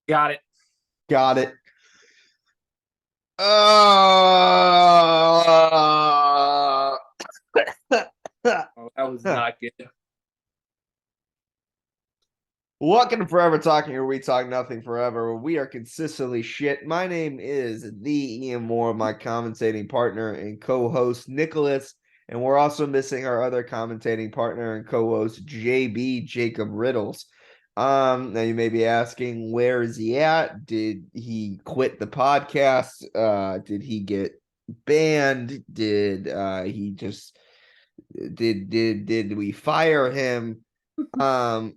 Got it. Got it. Oh, that was not good. Welcome to Forever Talking, where we talk nothing forever. We are consistently shit. My name is the Ian Moore, my commentating partner and co-host Nicholas, and we're also missing our other commentating partner and co-host JB Jacob Riddles. Now you may be asking, where is he at? Did he quit the podcast? Did he get banned? Did he just did we fire him? Um,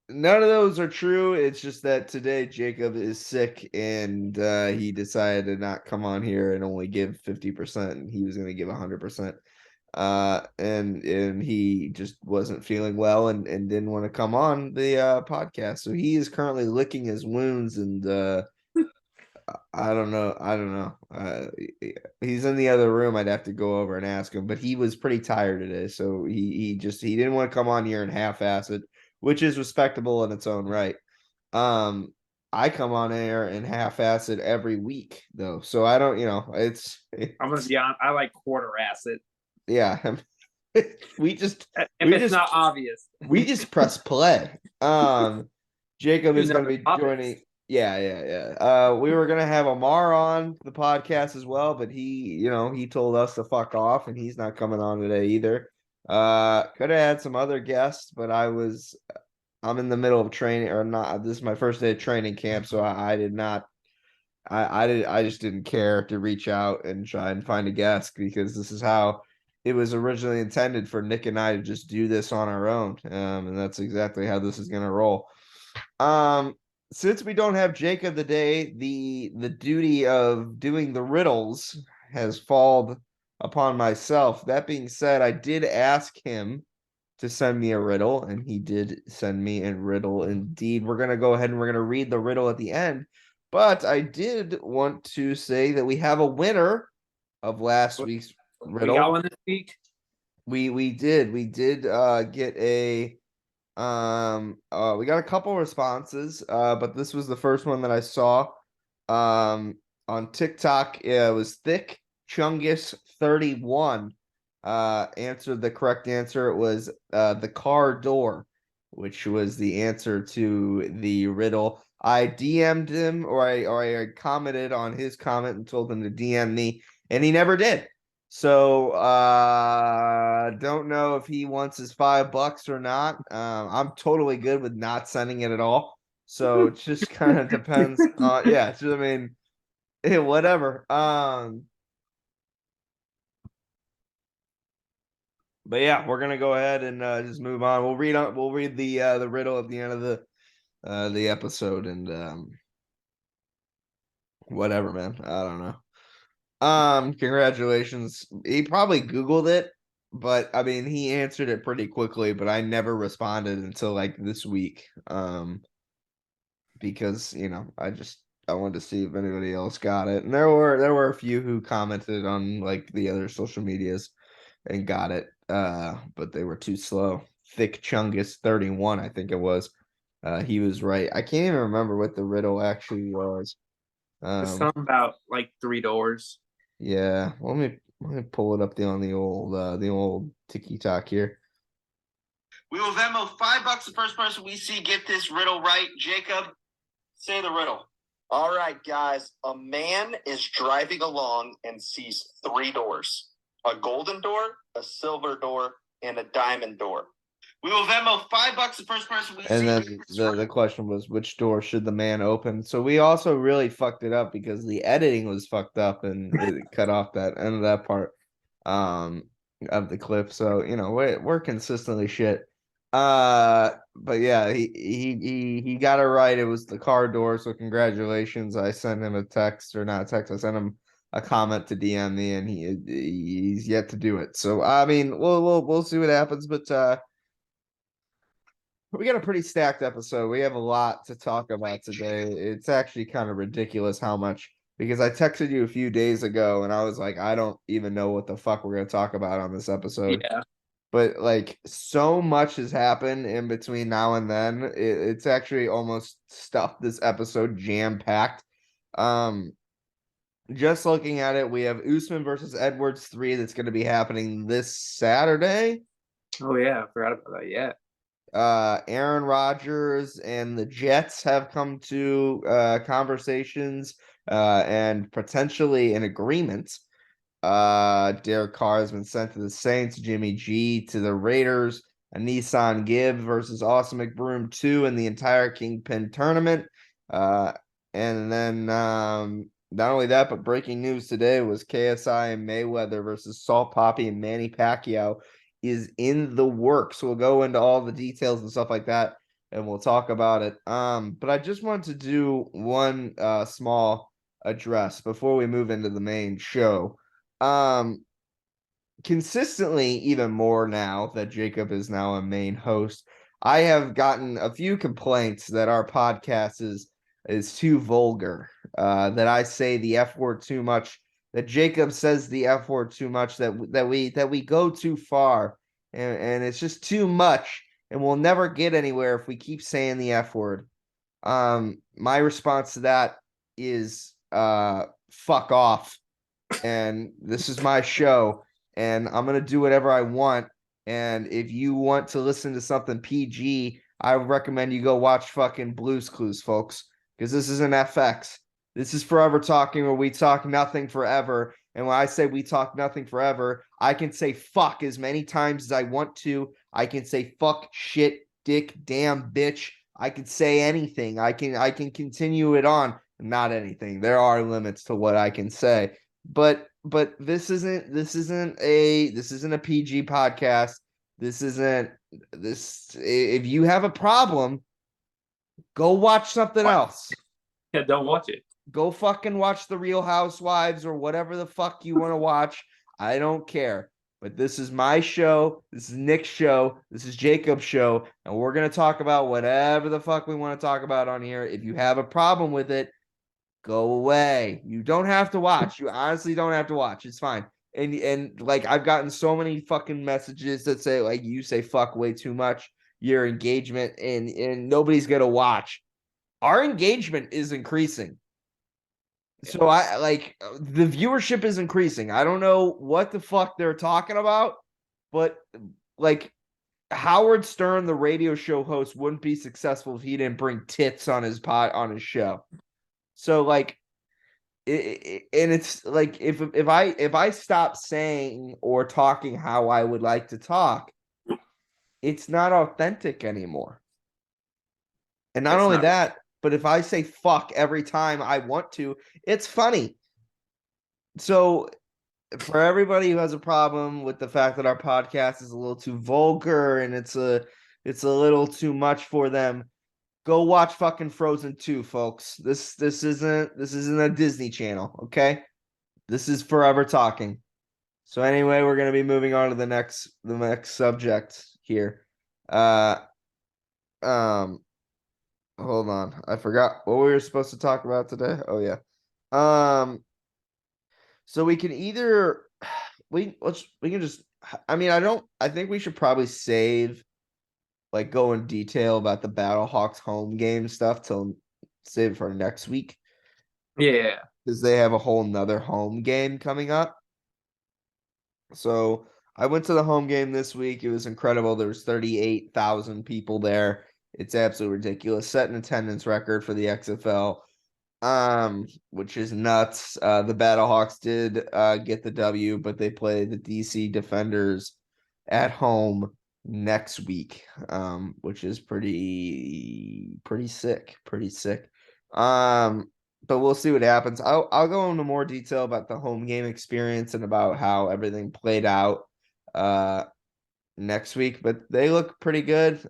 None of those are true. It's just that today Jacob is sick and he decided to not come on here and only give 50%, and he was going to give 100%. And he just wasn't feeling well and didn't want to come on the podcast. So he is currently licking his wounds, and I don't know. I don't know. He's in the other room. I'd have to go over and ask him, but he was pretty tired today, so he didn't want to come on here and half-ass it, which is respectable in its own right. Um, I come on air and half-ass it every week though, so I don't. I'm gonna It's be honest. I like quarter acid. yeah. we just If we it's just not obvious, we just press play. Jacob you is know going to the be topics. joining. Yeah, yeah, yeah. We were going to have Amar on the podcast as well, but he told us to fuck off, and he's not coming on today either. Could have had some other guests, but I'm in the middle of training, or not. This is my first day of training camp, so I did not. I just didn't care to reach out and try and find a guest, because this is how it was originally intended for Nick and I to just do this on our own. And that's exactly how this is gonna roll. Um, since we don't have Jacob today, the duty of doing the riddles has fallen upon myself. That being said, I did ask him to send me a riddle, and he did send me a riddle indeed. We're gonna go ahead and we're gonna read the riddle at the end. But I did want to say that we have a winner of last week's We got riddle. one this week. We did get a we got a couple responses, but this was the first one that I saw on TikTok. It was Thick Chungus 31 answered the correct answer. It was the car door, which was the answer to the riddle. I DM'd him, or I commented on his comment and told him to DM me, and he never did. So don't know if he wants his $5 or not. I'm totally good with not sending it at all. So it just kind of depends on, yeah, it's just, I mean, whatever. But yeah, we're gonna go ahead and just move on. We'll read the riddle at the end of the episode, and whatever, man. I don't know. Congratulations. He probably Googled it, but I mean, he answered it pretty quickly, but I never responded until like this week. Because I wanted to see if anybody else got it. And there were a few who commented on like the other social medias and got it. But they were too slow. Thick Chungus 31, I think it was. He was right. I can't even remember what the riddle actually was. There's Um, something about like three doors. Yeah, let me pull it up the old Tiki Talk here. We will Venmo $5 the first person we see get this riddle right. Jacob, say the riddle. All right, guys. A man is driving along and sees three doors: a golden door, a silver door, and a diamond door. We will Venmo $5 the first person we see. And then the question was, which door should the man open? So we also really fucked it up because the editing was fucked up, and it cut off that end of that part um of the clip. So we're consistently shit. But yeah, he got it right. It was the car door. So congratulations. I sent him a text, or not a text. I sent him a comment to DM me, and he's yet to do it. So I mean, we'll see what happens. But we got a pretty stacked episode. We have a lot to talk about today. It's actually kind of ridiculous how much, because I texted you a few days ago and I was like, I don't even know what the fuck we're going to talk about on this episode. Yeah. but like so much has happened in between now and then. It's actually almost stuffed this episode jam packed. Just looking at it, we have Usman versus Edwards 3 that's going to be happening this Saturday. Oh yeah, I forgot about that. Yeah. Aaron Rodgers and the Jets have come to conversations and potentially an agreement. Derek Carr has been sent to the Saints, Jimmy G to the Raiders, a Nissan Gibbs versus Austin McBroom 2 in the entire Kingpyn Tournament. And then not only that, but breaking news today was KSI and Mayweather versus Salt Papi and Manny Pacquiao is in the works. We'll go into all the details and stuff like that, and we'll talk about it. But I just want to do one small address before we move into the main show. Consistently, even more now that Jacob is now a main host, I have gotten a few complaints that our podcast is too vulgar, that I say the F word too much, that Jacob says the F word too much, that we go too far, and it's just too much, and we'll never get anywhere if we keep saying the F word. My response to that is fuck off. And this is my show, and I'm gonna do whatever I want. And if you want to listen to something PG, I would recommend you go watch fucking Blue's Clues, folks, because this isn't FX. This is Forever Talking, where we talk nothing forever. And when I say we talk nothing forever, I can say fuck as many times as I want to. I can say fuck, shit, dick, damn, bitch. I can say anything. I can continue it on. Not anything. There are limits to what I can say. But this isn't a PG podcast. This isn't this. If you have a problem, go watch something else. Yeah, don't watch it. Go fucking watch The Real Housewives or whatever the fuck you want to watch. I don't care. But this is my show. This is Nick's show. This is Jacob's show. And we're going to talk about whatever the fuck we want to talk about on here. If you have a problem with it, go away. You don't have to watch. You honestly don't have to watch. It's fine. And like I've gotten so many fucking messages that say like you say fuck way too much. Your engagement and nobody's gonna watch. Our engagement is increasing. So I like the viewership is increasing. I don't know what the fuck they're talking about, but like Howard Stern, the radio show host, wouldn't be successful if he didn't bring tits on his show. So like, and it's like if I stop saying or talking how I would like to talk, it's not authentic anymore. And not only that, but if I say fuck every time I want to, it's funny. So for everybody who has a problem with the fact that our podcast is a little too vulgar and it's a little too much for them, go watch fucking Frozen 2, folks. This isn't a Disney Channel, okay? This is Forever Talking. So anyway, we're gonna be moving on to the next subject here. Hold on. I forgot what we were supposed to talk about today. Oh yeah. So we can either we can just I think we should probably save like go in detail about the Battlehawks home game stuff till save it for next week. Yeah. Because they have a whole nother home game coming up. So I went to the home game this week. It was incredible. There was 38,000 people there. It's absolutely ridiculous. Set an attendance record for the XFL, which is nuts. The Battlehawks did get the W, but they play the DC Defenders at home next week, which is pretty sick. But we'll see what happens. I'll go into more detail about the home game experience and about how everything played out next week. But they look pretty good.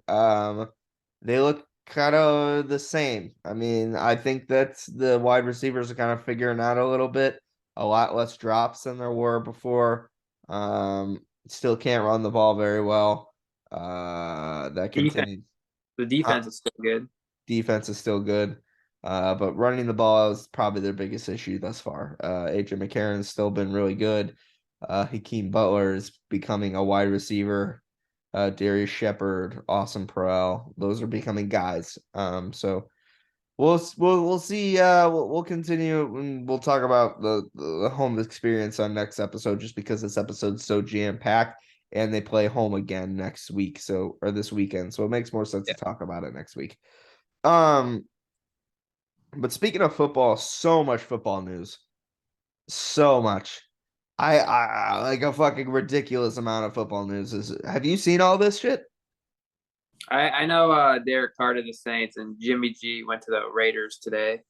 They look kind of the same. I mean, I think that the wide receivers are kind of figuring out a little bit. A lot less drops than there were before. Still can't run the ball very well. That continues. The defense is still good. Defense is still good. But running the ball is probably their biggest issue thus far. AJ McCarron's still been really good. Hakeem Butler is becoming a wide receiver Darius Shepherd, Austin Perel. Those are becoming guys. So we'll see. We'll continue and we'll talk about the home experience on next episode, just because this episode's so jam packed and they play home again next week. Or this weekend. So it makes more sense to talk about it next week. But speaking of football, so much football news. So much. I like a fucking ridiculous amount of football news. Have you seen all this shit? I know Derek Carr to the Saints and Jimmy G went to the Raiders today.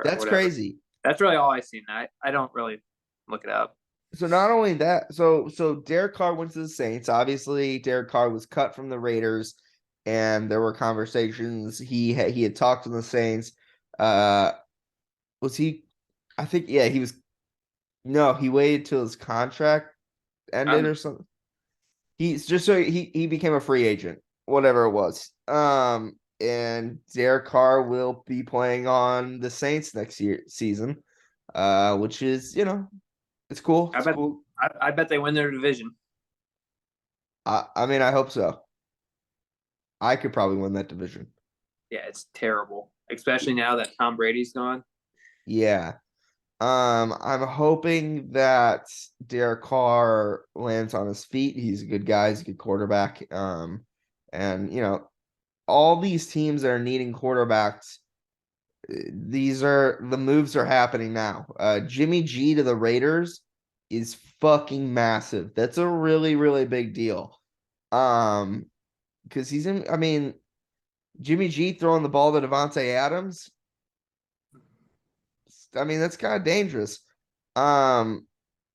That's whatever. crazy. That's really all I've seen. I don't really look it up. So not only that, so Derek Carr went to the Saints. Obviously, Derek Carr was cut from the Raiders, and there were conversations. He had talked to the Saints. Was he? I think he was. No, he waited till his contract ended or something. He's just so he became a free agent, whatever it was. And Derek Carr will be playing on the Saints next season, which is it's cool. It's cool. I bet they win their division. I mean, I hope so. I could probably win that division. Yeah, it's terrible, especially now that Tom Brady's gone. Yeah. I'm hoping that Derek Carr lands on his feet. He's a good guy. He's a good quarterback. And all these teams that are needing quarterbacks, the moves are happening now. Jimmy G to the Raiders is fucking massive. That's a really, really big deal. Because Jimmy G throwing the ball to Devontae Adams. I mean, that's kind of dangerous. Aaron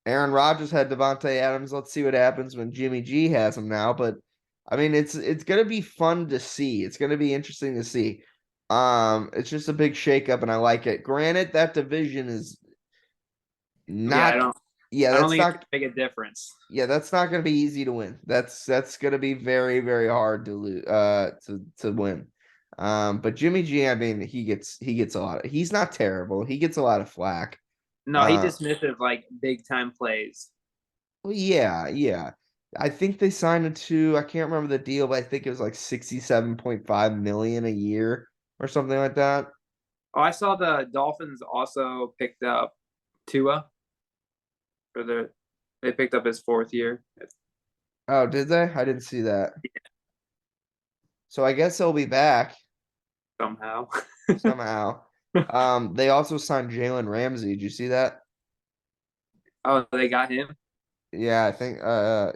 Rodgers had Devontae Adams. Let's see what happens when Jimmy G has him now. But I mean, it's gonna be fun to see. It's gonna be interesting to see. It's just a big shakeup, and I like it. Granted, that division is not. I don't think it's gonna make a difference. Yeah, that's not gonna be easy to win. That's gonna be very, very hard to lose. To win. But Jimmy G, I mean, he gets a lot. He's not terrible. He gets a lot of flack. No, he dismisses like big time plays. Well, yeah. I think they signed him to, I can't remember the deal, but I think it was like $67.5 million a year or something like that. Oh, I saw the Dolphins also picked up Tua they picked up his 4th year. Oh, did they? I didn't see that. Yeah. So I guess he'll be back. Somehow. They also signed Jalen Ramsey. Did you see that? Oh, they got him? Yeah, I think I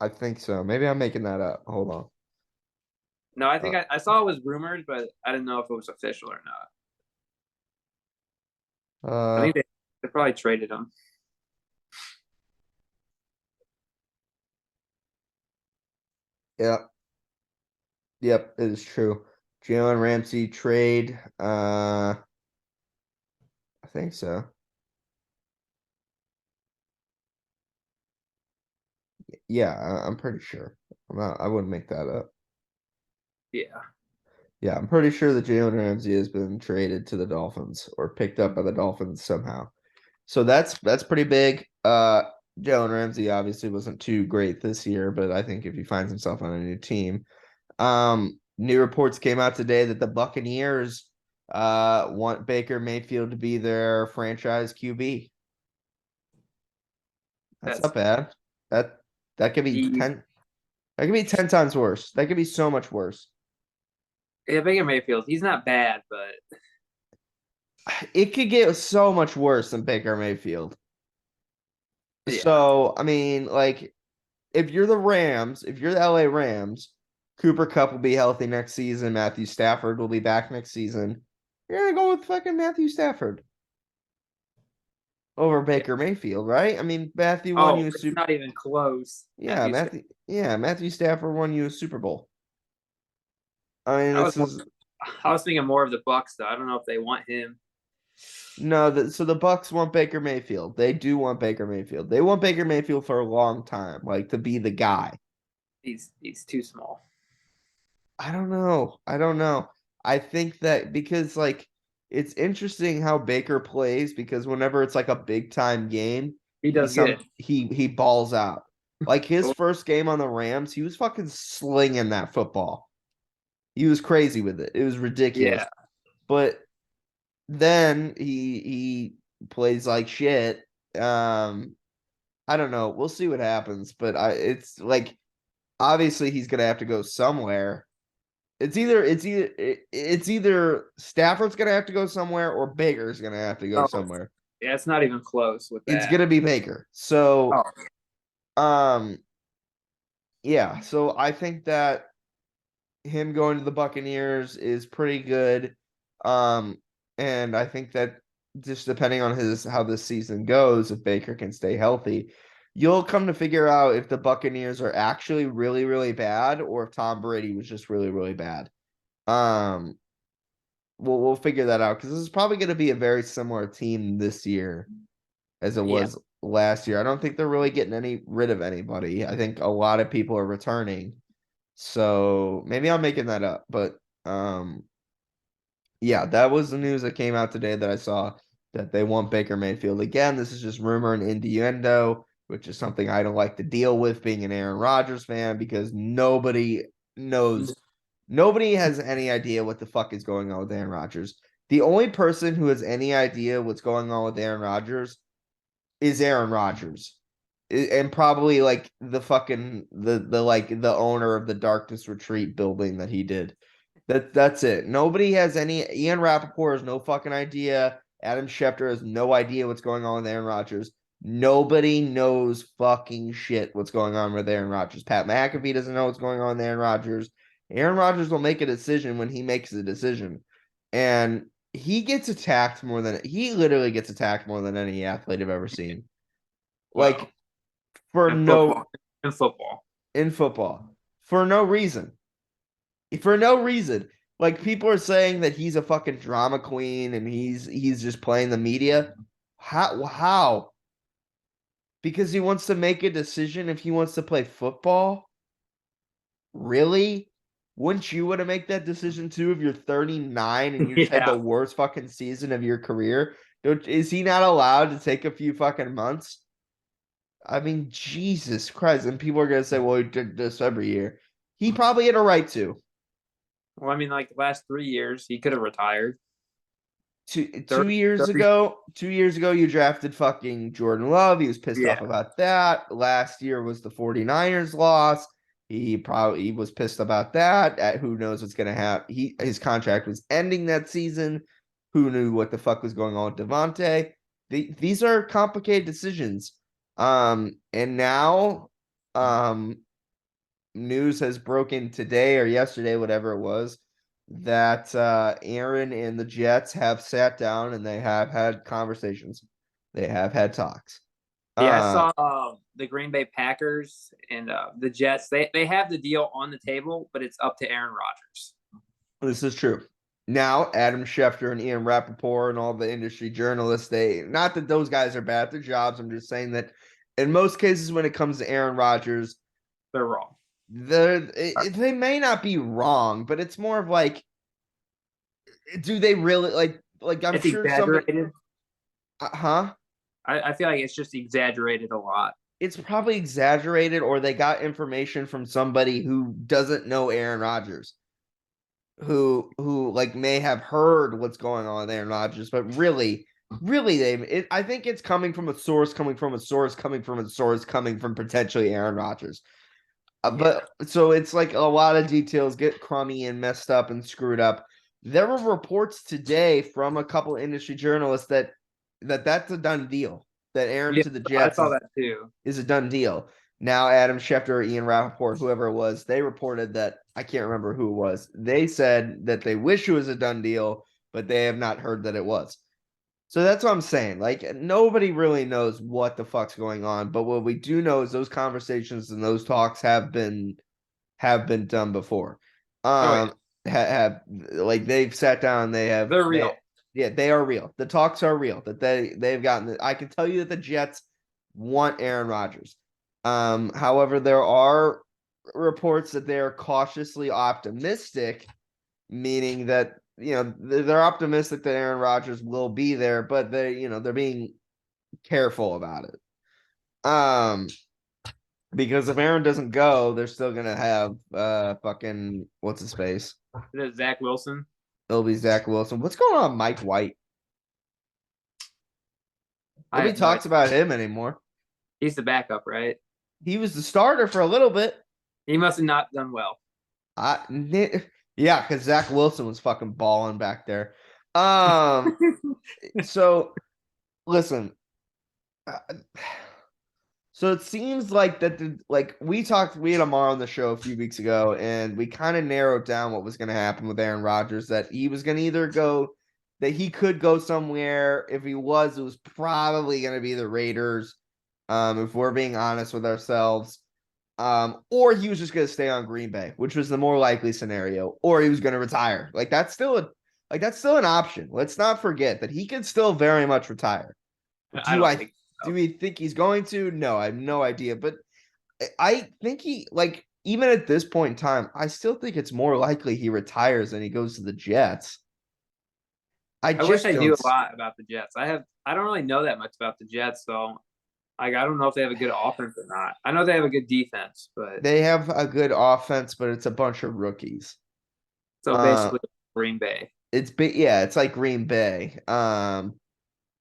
think so. Maybe I'm making that up. Hold on. No, I think I saw it was rumored, but I didn't know if it was official or not. I think they probably traded him. Yep, it is true. Jalen Ramsey trade. I think so. Yeah, I'm pretty sure. I wouldn't make that up. Yeah, I'm pretty sure that Jalen Ramsey has been traded to the Dolphins or picked up by the Dolphins somehow. So that's pretty big. Jalen Ramsey obviously wasn't too great this year, but I think if he finds himself on a new team, new reports came out today that the Buccaneers want Baker Mayfield to be their franchise QB. That's not bad. That could be 10. That could be 10 times worse. That could be so much worse. Yeah, Baker Mayfield, he's not bad, but it could get so much worse than Baker Mayfield. Yeah. So, I mean, like, if you're the LA Rams, Cooper Kupp will be healthy next season. Matthew Stafford will be back next season. You're going to go with fucking Matthew Stafford over Baker Mayfield, right? I mean, Matthew won you a Super Bowl. Not even close. Yeah, Matthew Stafford won you a Super Bowl. I mean, I was thinking more of the Bucs, though. I don't know if they want him. No, so the Bucs want Baker Mayfield. They do want Baker Mayfield. They want Baker Mayfield for a long time, like to be the guy. He's too small. I don't know. I think that because like it's interesting how Baker plays because whenever it's like a big time game, he does good. He balls out. Like his first game on the Rams, he was fucking slinging that football. He was crazy with it. It was ridiculous. Yeah. But then he plays like shit. I don't know. We'll see what happens, but it's like obviously he's gonna have to go somewhere. It's either Stafford's gonna have to go somewhere or Baker's gonna have to go Oh, somewhere. yeah, it's not even close with It's that. gonna be Baker. So Oh, yeah, so I think that him going to the Buccaneers is pretty good. And I think that just depending on how this season goes, if Baker can stay healthy, you'll come to figure out if the Buccaneers are actually really, really bad or if Tom Brady was just really, really bad. We'll figure that out because this is probably going to be a very similar team this year as it was last year. I don't think they're really getting rid of anybody. I think a lot of people are returning. So maybe I'm making that up, but yeah, that was the news that came out today that I saw that they want Baker Mayfield again. This is just rumor and innuendo, which is something I don't like to deal with being an Aaron Rodgers fan because nobody knows. Nobody has any idea what the fuck is going on with Aaron Rodgers. The only person who has any idea what's going on with Aaron Rodgers is Aaron Rodgers. And probably like the owner of the Darkness Retreat building that he did. That's it. Nobody has any. Ian Rappaport has no fucking idea. Adam Schefter has no idea what's going on with Aaron Rodgers. Nobody knows fucking shit what's going on with Aaron Rodgers. Pat McAfee doesn't know what's going on with Aaron Rodgers. Aaron Rodgers will make a decision when he makes a decision. And he literally gets attacked more than any athlete I've ever seen. Like in football. In football. For no reason. For no reason. Like people are saying that he's a fucking drama queen and he's just playing the media. How? Because he wants to make a decision if he wants to play football? Really? Wouldn't you want to make that decision too if you're 39 and you just had the worst fucking season of your career? Is he not allowed to take a few fucking months? I mean, Jesus Christ. And people are going to say, well, he did this every year. He probably had a right to. Well, I mean, like the last 3 years, he could have retired. 2 years ago, you drafted fucking Jordan Love. He was pissed off about that. Last year was the 49ers loss. He was pissed about that. Who knows what's going to happen? His contract was ending that season. Who knew what the fuck was going on with Devontae? These are complicated decisions. And now, news has broken today or yesterday, whatever it was, that Aaron and the Jets have sat down and they have had conversations. They have had talks. Yeah, I saw the Green Bay Packers and the Jets. They have the deal on the table, but it's up to Aaron Rodgers. This is true. Now, Adam Schefter and Ian Rappaport and all the industry journalists, not that those guys are bad at their jobs. I'm just saying that in most cases, when it comes to Aaron Rodgers, they're wrong. They may not be wrong, but it's more of like, do they really like? I'm sure exaggerated. Huh? I feel like it's just exaggerated a lot. It's probably exaggerated, or they got information from somebody who doesn't know Aaron Rodgers, who like may have heard what's going on with Aaron Rodgers, but really, I think it's coming from a source, coming from a source, coming from a source, coming from potentially Aaron Rodgers. But so it's like a lot of details get crummy and messed up and screwed up. There were reports today from a couple of industry journalists that's a done deal. That Aaron to the Jets I saw that too. Is a done deal. Now Adam Schefter, Ian Rappaport, whoever it was, they reported that, I can't remember who it was. They said that they wish it was a done deal, but they have not heard that it was. So that's what I'm saying. Like, nobody really knows what the fuck's going on, but what we do know is those conversations and those talks have been done before. They've sat down. They're real. They are real. The talks are real. That they've gotten. I can tell you that the Jets want Aaron Rodgers. However, there are reports that they are cautiously optimistic, meaning that they're optimistic that Aaron Rodgers will be there, but they're being careful about it. Because if Aaron doesn't go, they're still gonna have fucking what's his face? Is it Zach Wilson? It'll be Zach Wilson. What's going on, with Mike White? I Nobody have no talks idea. about him anymore. He's the backup, right? He was the starter for a little bit. He must have not done well. Yeah, because Zach Wilson was fucking balling back there. So listen. So it seems like that we had Amar on the show a few weeks ago, and we kind of narrowed down what was going to happen with Aaron Rodgers, that he was going to either go, that he could go somewhere. If he was, it was probably going to be the Raiders, if we're being honest with ourselves. Or he was just going to stay on Green Bay, which was the more likely scenario, or he was going to retire. That's still an option. Let's not forget that he could still very much retire. I don't think so. Do we think he's going to? No, I have no idea. But I think even at this point in time, I still think it's more likely he retires than he goes to the Jets. I wish I knew a lot about the Jets. I don't really know that much about the Jets, so I don't know if they have a good offense or not. I know they have a good defense, but they have a good offense, but it's a bunch of rookies. So basically Green Bay. It's like Green Bay.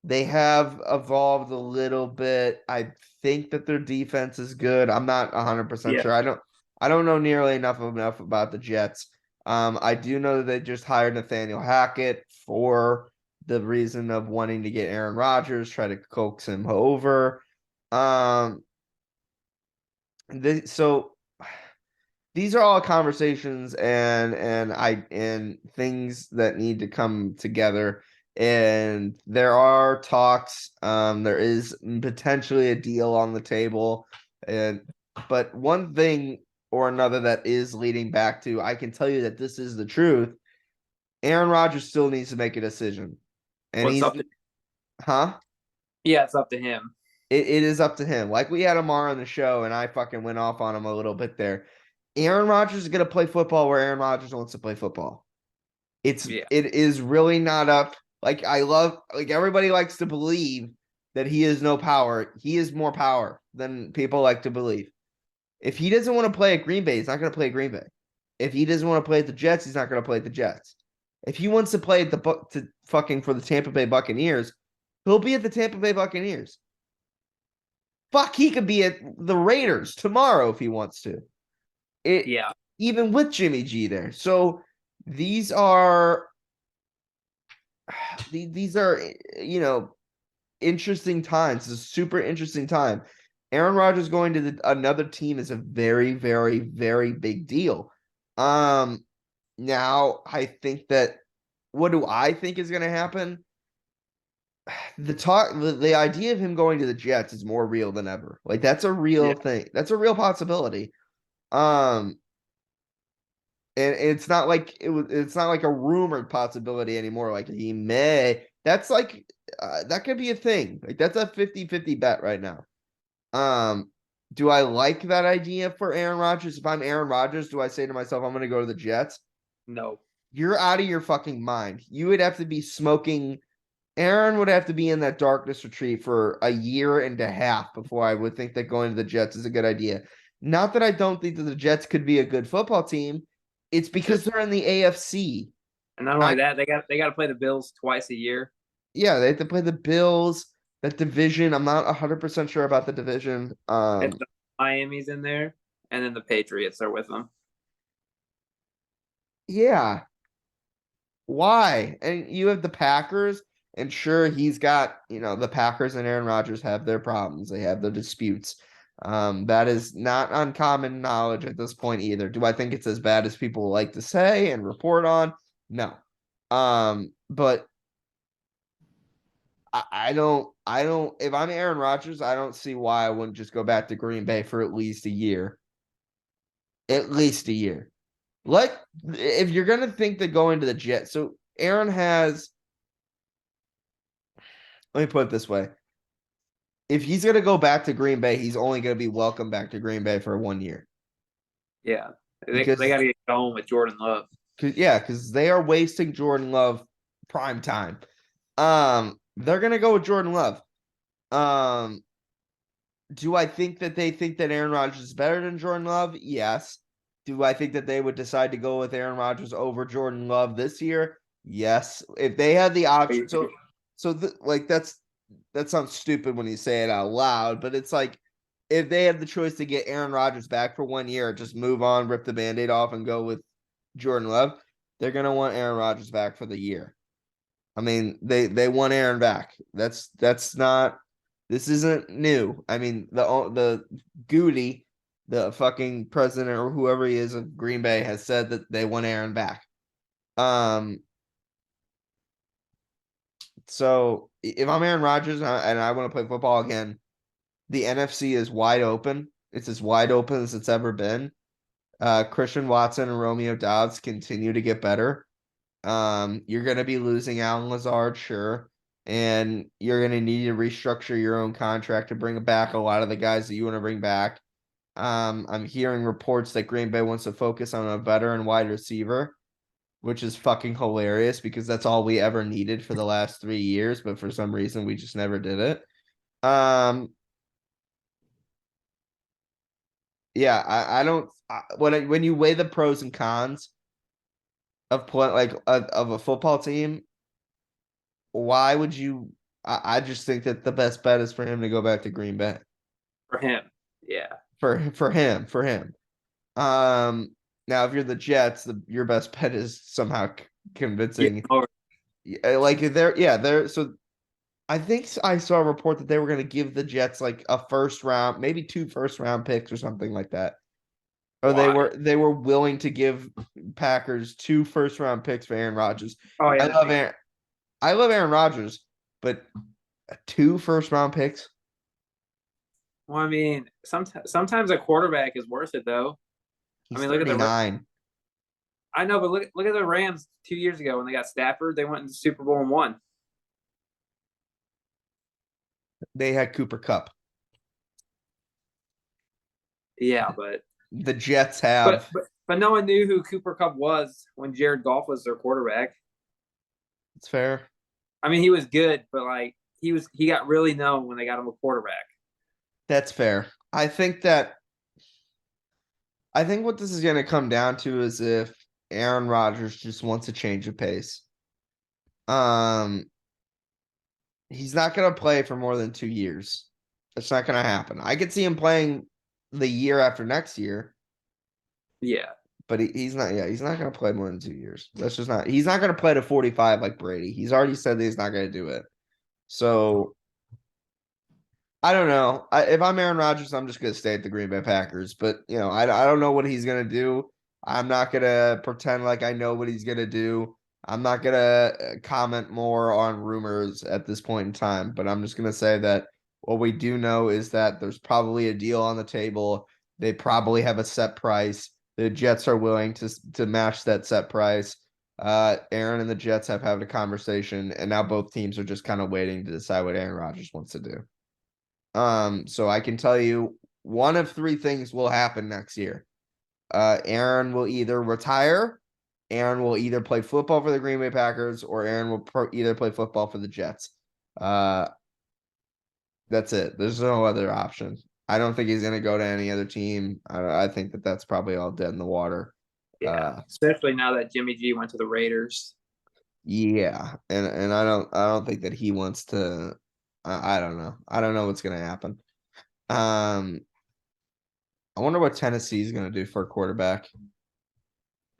They have evolved a little bit. I think that their defense is good. I'm not 100% sure. I don't know nearly enough about the Jets. I do know that they just hired Nathaniel Hackett for the reason of wanting to get Aaron Rodgers, try to coax him over. So these are all conversations and things that need to come together. And there are talks. There is potentially a deal on the table. But one thing or another that is leading back to, I can tell you that this is the truth. Aaron Rodgers still needs to make a decision. And it's up to Yeah, it's up to him. It is up to him. Like we had Amar on the show, and I fucking went off on him a little bit there. Aaron Rodgers is going to play football where Aaron Rodgers wants to play football. It is really not up. Everybody likes to believe that he has no power. He has more power than people like to believe. If he doesn't want to play at Green Bay, he's not going to play at Green Bay. If he doesn't want to play at the Jets, he's not going to play at the Jets. If he wants to play at for the Tampa Bay Buccaneers, he'll be at the Tampa Bay Buccaneers. Fuck, he could be at the Raiders tomorrow if he wants to. Even with Jimmy G there. So these are interesting times. It's a super interesting time. Aaron Rodgers going to another team is a very, very, very big deal. Now I think that what do I think is going to happen? The idea of him going to the Jets is more real than ever. That's a real thing. That's a real possibility. And it's not like it's not like a rumored possibility anymore. Like he may. That's that could be a thing. That's a 50-50 bet right now. Do I like that idea for Aaron Rodgers? If I'm Aaron Rodgers, do I say to myself, I'm going to go to the Jets? No. You're out of your fucking mind. You would have to be smoking. Aaron would have to be in that darkness retreat for a year and a half before I would think that going to the Jets is a good idea. Not that I don't think that the Jets could be a good football team. It's because they're in the AFC. And not only that, they got to play the Bills twice a year. Yeah, they have to play the Bills. That division, I'm not 100% sure about the division. Miami's in there, and then the Patriots are with them. Yeah. Why? And you have the Packers, and sure, he's got, the Packers and Aaron Rodgers have their problems. They have their disputes. That is not uncommon knowledge at this point either. Do I think it's as bad as people like to say and report on? No. But I don't, if I'm Aaron Rodgers, I don't see why I wouldn't just go back to Green Bay for at least a year. At least a year. If you're going to think that going to the Jets, so Aaron has, let me put it this way. If he's going to go back to Green Bay, he's only going to be welcome back to Green Bay for 1 year. Yeah. They got to get going with Jordan Love. Because they are wasting Jordan Love prime time. They're going to go with Jordan Love. Do I think that they think that Aaron Rodgers is better than Jordan Love? Yes. Do I think that they would decide to go with Aaron Rodgers over Jordan Love this year? Yes. If they had the option, that sounds stupid when you say it out loud, but it's like if they had the choice to get Aaron Rodgers back for 1 year, just move on, rip the Band-Aid off, and go with Jordan Love, they're gonna want Aaron Rodgers back for the year. I mean, they want Aaron back. That's not. This isn't new. I mean, the Goody, the fucking president or whoever he is of Green Bay, has said that they want Aaron back. So if I'm Aaron Rodgers and I want to play football again, the NFC is wide open. It's as wide open as it's ever been. Christian Watson and Romeo Doubs continue to get better. You're going to be losing Alan Lazard, sure. And you're going to need to restructure your own contract to bring back a lot of the guys that you want to bring back. I'm hearing reports that Green Bay wants to focus on a veteran wide receiver, which is fucking hilarious because that's all we ever needed for the last 3 years, but for some reason we just never did it. Yeah, I don't when you weigh the pros and cons of of a football team, why would you? I just think that the best bet is for him to go back to Green Bay. For him, yeah. For him. Now if you're the Jets, your best bet is somehow convincing. So I think I saw a report that they were going to give the Jets like a first round, maybe 2 first-round picks or something like that. Or they were willing to give Packers 2 first-round picks for Aaron Rodgers. Oh yeah, I love Aaron Rodgers, but 2 first-round picks. Well, I mean, sometimes a quarterback is worth it though. He's 39. I know, but look at the Rams 2 years ago when they got Stafford. They went into the Super Bowl and won. They had Cooper Kupp. Yeah, but the Jets have. But no one knew who Cooper Kupp was when Jared Goff was their quarterback. It's fair. I mean, he was good, but like he got really known when they got him a quarterback. That's fair. I think what this is going to come down to is if Aaron Rodgers just wants a change of pace. He's not going to play for more than 2 years. That's not going to happen. I could see him playing the year after next year. Yeah. But he's not going to play more than 2 years. That's just not. He's not going to play to 45 like Brady. He's already said that he's not going to do it. So I don't know. If I'm Aaron Rodgers, I'm just going to stay at the Green Bay Packers. But, I don't know what he's going to do. I'm not going to pretend like I know what he's going to do. I'm not going to comment more on rumors at this point in time. But I'm just going to say that what we do know is that there's probably a deal on the table. They probably have a set price. The Jets are willing to match that set price. Aaron and the Jets have had a conversation, and now both teams are just kind of waiting to decide what Aaron Rodgers wants to do. So I can tell you one of 3 things will happen next year. Aaron will either retire, Aaron will either play football for the Green Bay Packers, or Aaron will either play football for the Jets. That's it. There's no other option. I don't think he's going to go to any other team. I think that's probably all dead in the water. Yeah, especially now that Jimmy G went to the Raiders. Yeah, and I don't think that he wants to. I don't know. I don't know what's going to happen. I wonder what Tennessee's going to do for a quarterback.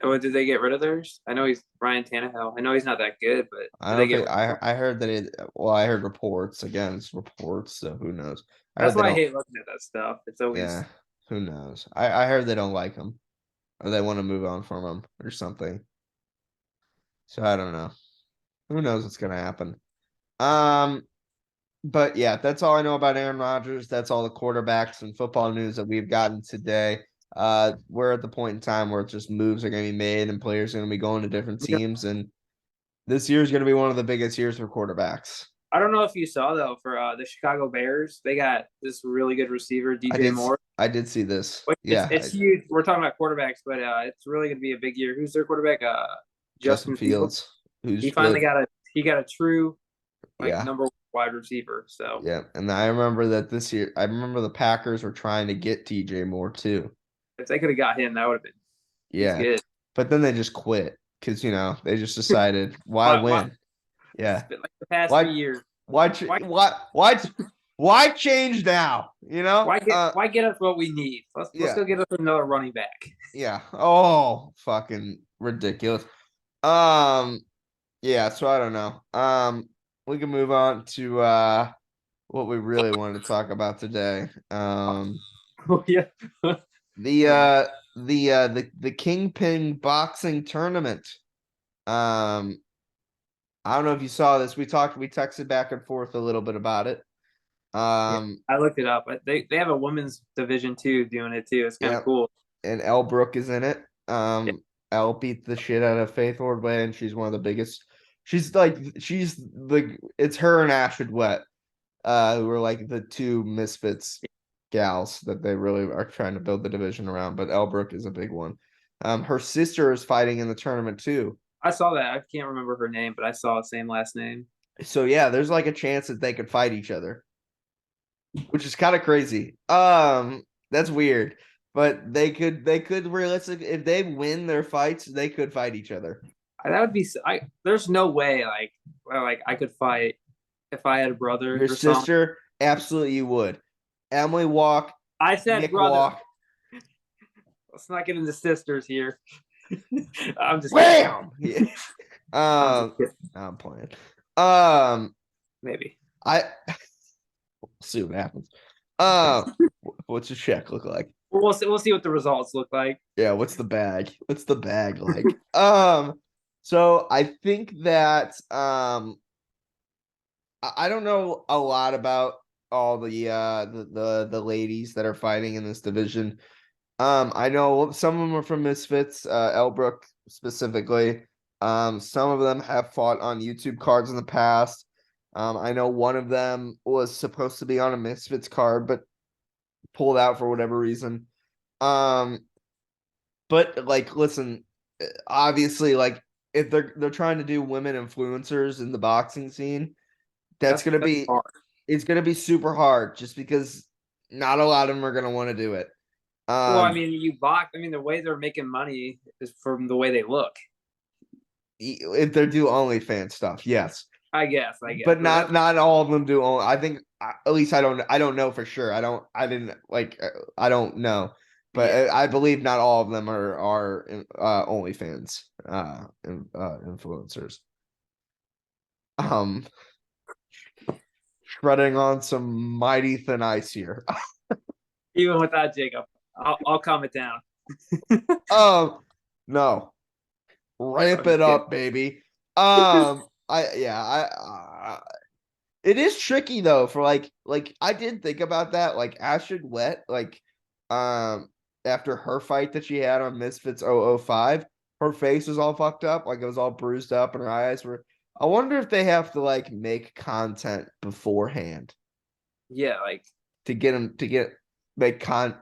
Oh, did they get rid of theirs? I know he's Ryan Tannehill. I know he's not that good, but I heard that I heard reports. Again, it's reports, so who knows? That's why I hate looking at that stuff. It's always who knows? I heard they don't like him, or they want to move on from him, or something. So I don't know. Who knows what's going to happen? But yeah, that's all I know about Aaron Rodgers. That's all the quarterbacks and football news that we've gotten today. We're at the point in time where just moves are going to be made and players are going to be going to different teams, and this year is going to be one of the biggest years for quarterbacks. I don't know if you saw though for the Chicago Bears, they got this really good receiver, DJ Moore. I did see this. It's huge. We're talking about quarterbacks, but it's really going to be a big year. Who's their quarterback? Justin Fields. He finally got a true like Yeah. number one wide receiver. So Yeah. And I remember that this year, I remember the Packers were trying to get TJ Moore too. if they could have got him, that would have been. He's Yeah. good. But then they just quit because, they just decided, why Why? win? It's Yeah. been like the past Why 3 years. why Why? why change now? Why get us what we need? Let's Yeah. go get us another running back. Yeah. Oh, fucking ridiculous. Yeah, so I don't know. We can move on to what we really wanted to talk about today. Oh yeah. The Kingpyn boxing tournament. I don't know if you saw this. We texted back and forth a little bit about it. Yeah, I looked it up. They have a women's division too doing it too. It's kind of cool. And Elle Brooke is in it. Yeah. Elle beat the shit out of Faith Ordway, and she's one of the biggest. It's her and Ashford Wet, who are like the two misfits gals that they really are trying to build the division around. But Elle Brooke is a big one. Her sister is fighting in the tournament too. I saw that. I can't remember her name, but I saw the same last name. So yeah, there's like a chance that they could fight each other, which is kind of crazy. That's weird, but they could realistically, if they win their fights, they could fight each other. That would be. There's no way like I could fight if I had a brother. Your sister, something. absolutely, you would. Emily Walk. I said Nick brother. Walk. Let's not get into sisters here. I'm just Wham! Yeah. I'm playing. Maybe. We'll see what happens. What's your check look like? We'll see what the results look like. Yeah, what's the bag? What's the bag like? So I think that I don't know a lot about all the ladies that are fighting in this division. I know some of them are from Misfits, Elle Brooke specifically. Some of them have fought on YouTube cards in the past. I know one of them was supposed to be on a Misfits card, but pulled out for whatever reason. But like, listen, obviously, like if they're trying to do women influencers in the boxing scene, that's gonna be hard. It's gonna be super hard just because not a lot of them are gonna want to do it. Well, I mean, the way they're making money is from the way they look. If they do OnlyFans stuff, yes. I guess. But not all of them do. I think at least I don't know for sure. I don't know, but yeah. I believe not all of them are OnlyFans influencers. Shredding on some mighty thin ice here. Even without Jacob, I'll calm it down. No, ramp it up, baby. It is tricky though for like I did think about that, like Ashford Wet, like after her fight that she had on Misfits 005, her face was all fucked up, like it was all bruised up and her eyes were. I wonder if they have to like make content beforehand. Yeah, like to make content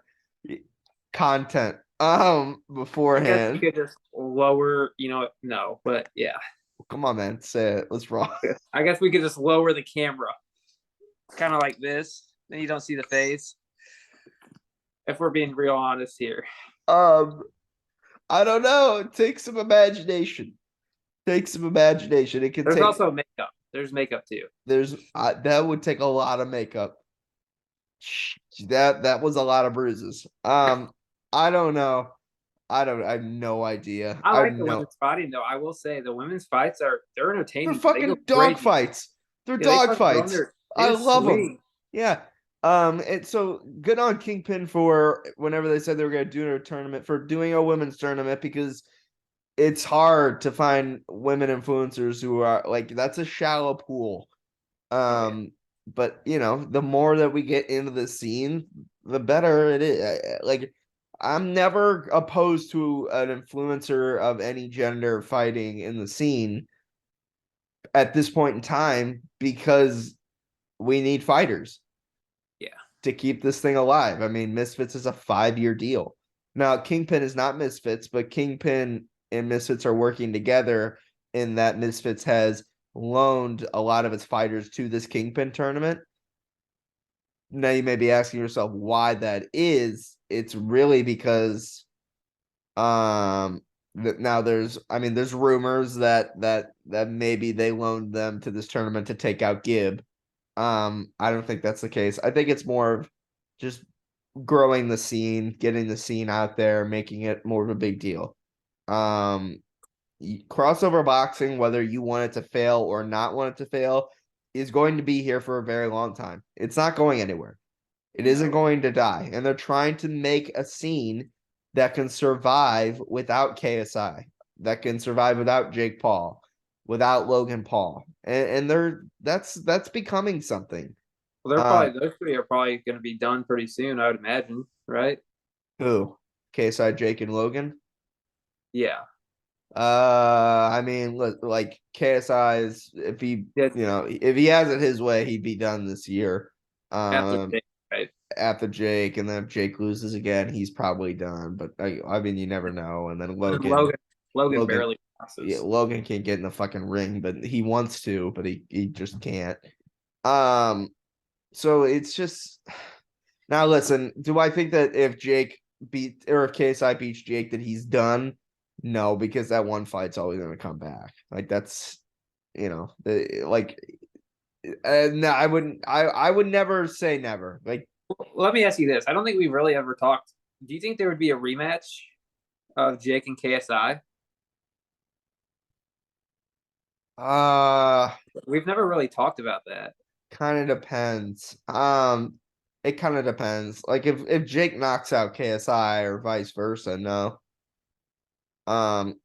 beforehand. I guess we could just lower, no, but yeah. Come on, man, say it. What's wrong? I guess we could just lower the camera, kind of like this. Then you don't see the face. If we're being real honest here. I don't know. It takes some imagination. It can. There's also makeup. There's makeup too. That would take a lot of makeup. That was a lot of bruises. I don't know. I have no idea. I like the women's fighting though. I will say the women's fights they're entertaining. They're fucking dog fights. They're dog fights. I love them. Yeah. And so good on Kingpyn for whenever they said they were going to do a tournament, for doing a women's tournament, because it's hard to find women influencers who are like, that's a shallow pool. But the more that we get into the scene, the better it is. Like, I'm never opposed to an influencer of any gender fighting in the scene at this point in time, because we need fighters. Yeah. To keep this thing alive. I mean, Misfits is a 5-year deal. Now, Kingpyn is not Misfits, but Kingpyn and Misfits are working together in that Misfits has loaned a lot of its fighters to this Kingpyn tournament. Now you may be asking yourself why that is. It's really because now there's rumors that maybe they loaned them to this tournament to take out Gibb. I don't think that's the case. I think it's more of just growing the scene, getting the scene out there, making it more of a big deal. Crossover boxing, whether you want it to fail or not want it to fail, is going to be here for a very long time. It's not going anywhere. It isn't going to die. And they're trying to make a scene that can survive without KSI, that can survive without Jake Paul, without Logan Paul. And that's becoming something. Well, those three are probably going to be done pretty soon, I would imagine, right? Who? KSI, Jake, and Logan? Yeah. I mean, like KSI is, if he has it his way, he'd be done this year. After Jake, right? After Jake, and then if Jake loses again, he's probably done. But I mean, you never know. And then Logan barely passes. Yeah, Logan can't get in the fucking ring, but he wants to, but he just can't. So it's just now. Listen, do I think that if KSI beats Jake, that he's done? No, because that one fight's always going to come back. Like that's, no, I wouldn't. I would never say never. Like, let me ask you this: I don't think we've really ever talked. Do you think there would be a rematch of Jake and KSI? We've never really talked about that. Kind of depends. It kind of depends. Like if Jake knocks out KSI or vice versa, no. If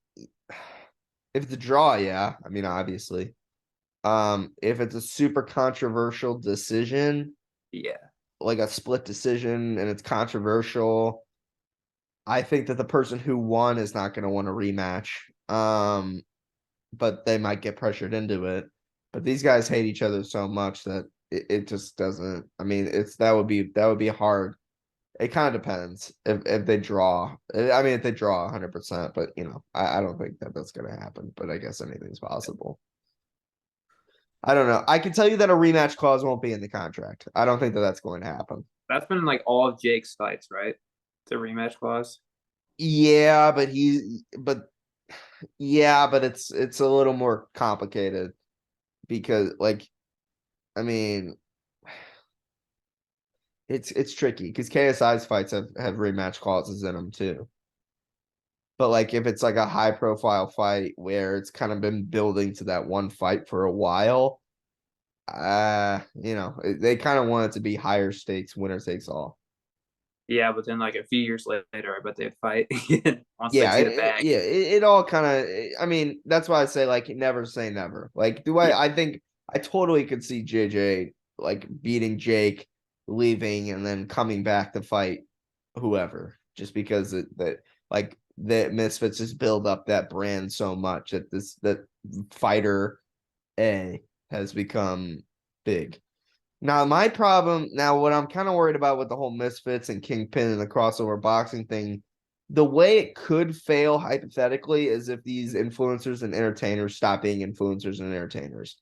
it's a draw, yeah. I mean, obviously. If it's a super controversial decision, yeah, like a split decision and it's controversial, I think that the person who won is not going to want a rematch. But they might get pressured into it. But these guys hate each other so much that it just doesn't. I mean, that would be hard. It kind of depends if they draw. I mean, if they draw 100%, but I don't think that that's going to happen. But I guess anything's possible. I don't know. I can tell you that a rematch clause won't be in the contract. I don't think that that's going to happen. That's been like all of Jake's fights, right? The rematch clause. Yeah, but it's a little more complicated because, like, I mean, it's tricky because KSI's fights have rematch clauses in them too. But like if it's like a high profile fight where it's kind of been building to that one fight for a while, they kind of want it to be higher stakes, winner takes all. Yeah, but then like a few years later, I bet they'd fight once Yeah, they see the bag. It all kind of. I mean, that's why I say like never say never. Like, I think I totally could see JJ like beating Jake, leaving, and then coming back to fight whoever, just because the Misfits just build up that brand so much that fighter A has become big. Now, what I'm kind of worried about with the whole Misfits and Kingpyn and the crossover boxing thing, the way it could fail hypothetically is if these influencers and entertainers stop being influencers and entertainers.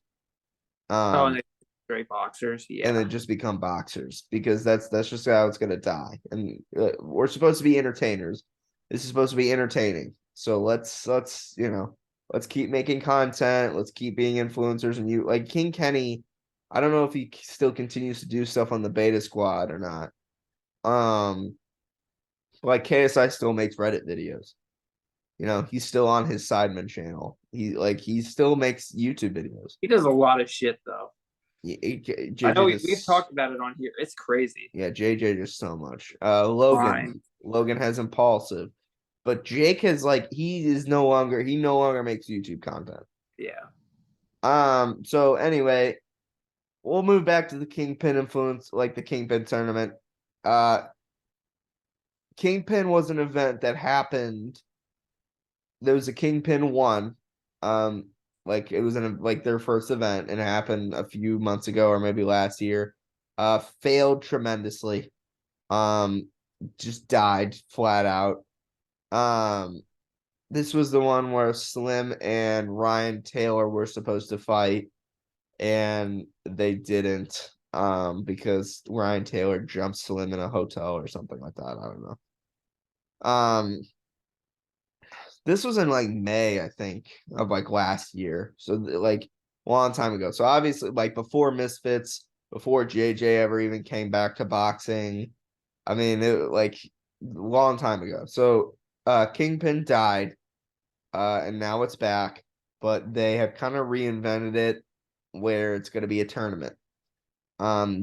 And they straight boxers, yeah. And then just become boxers because that's just how it's going to die. And we're supposed to be entertainers. This is supposed to be entertaining. So let's keep making content. Let's keep being influencers. And like King Kenny, I don't know if he still continues to do stuff on the beta squad or not. Like KSI still makes Reddit videos. He's still on his Sidemen channel. He still makes YouTube videos. He does a lot of shit though. I know we've talked about it on here. It's crazy. Yeah, JJ just so much. Logan has Impulsive. But Jake has he no longer makes YouTube content. Yeah. So anyway, we'll move back to the Kingpyn influence, like the Kingpyn tournament. Kingpyn was an event that happened. There was a Kingpyn 1. It was their first event, and it happened a few months ago or maybe last year. Failed Tremendously. Just died flat out. This was the one where Slim and Ryan Taylor were supposed to fight, and they didn't, because Ryan Taylor jumped Slim in a hotel or something like that. I don't know. This was in like May, I think, of like last year. So like a long time ago. So obviously, like before Misfits, before JJ ever even came back to boxing. I mean, it like long time ago. So Kingpyn died, and now it's back, but they have kind of reinvented it where it's going to be a tournament.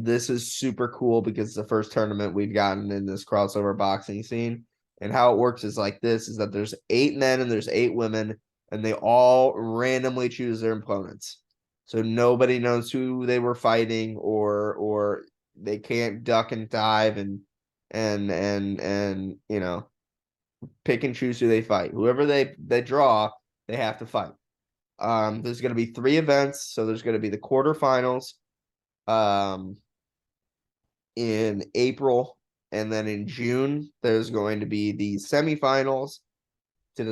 This is super cool because it's the first tournament we've gotten in this crossover boxing scene. And how it works is like this, is that there's 8 men and there's 8 women, and they all randomly choose their opponents. So nobody knows who they were fighting, or they can't duck and dive and you know, pick and choose who they fight. Whoever they draw, they have to fight. There's going to be 3 events, so there's going to be the quarterfinals in April, and then in June there's going to be the semifinals.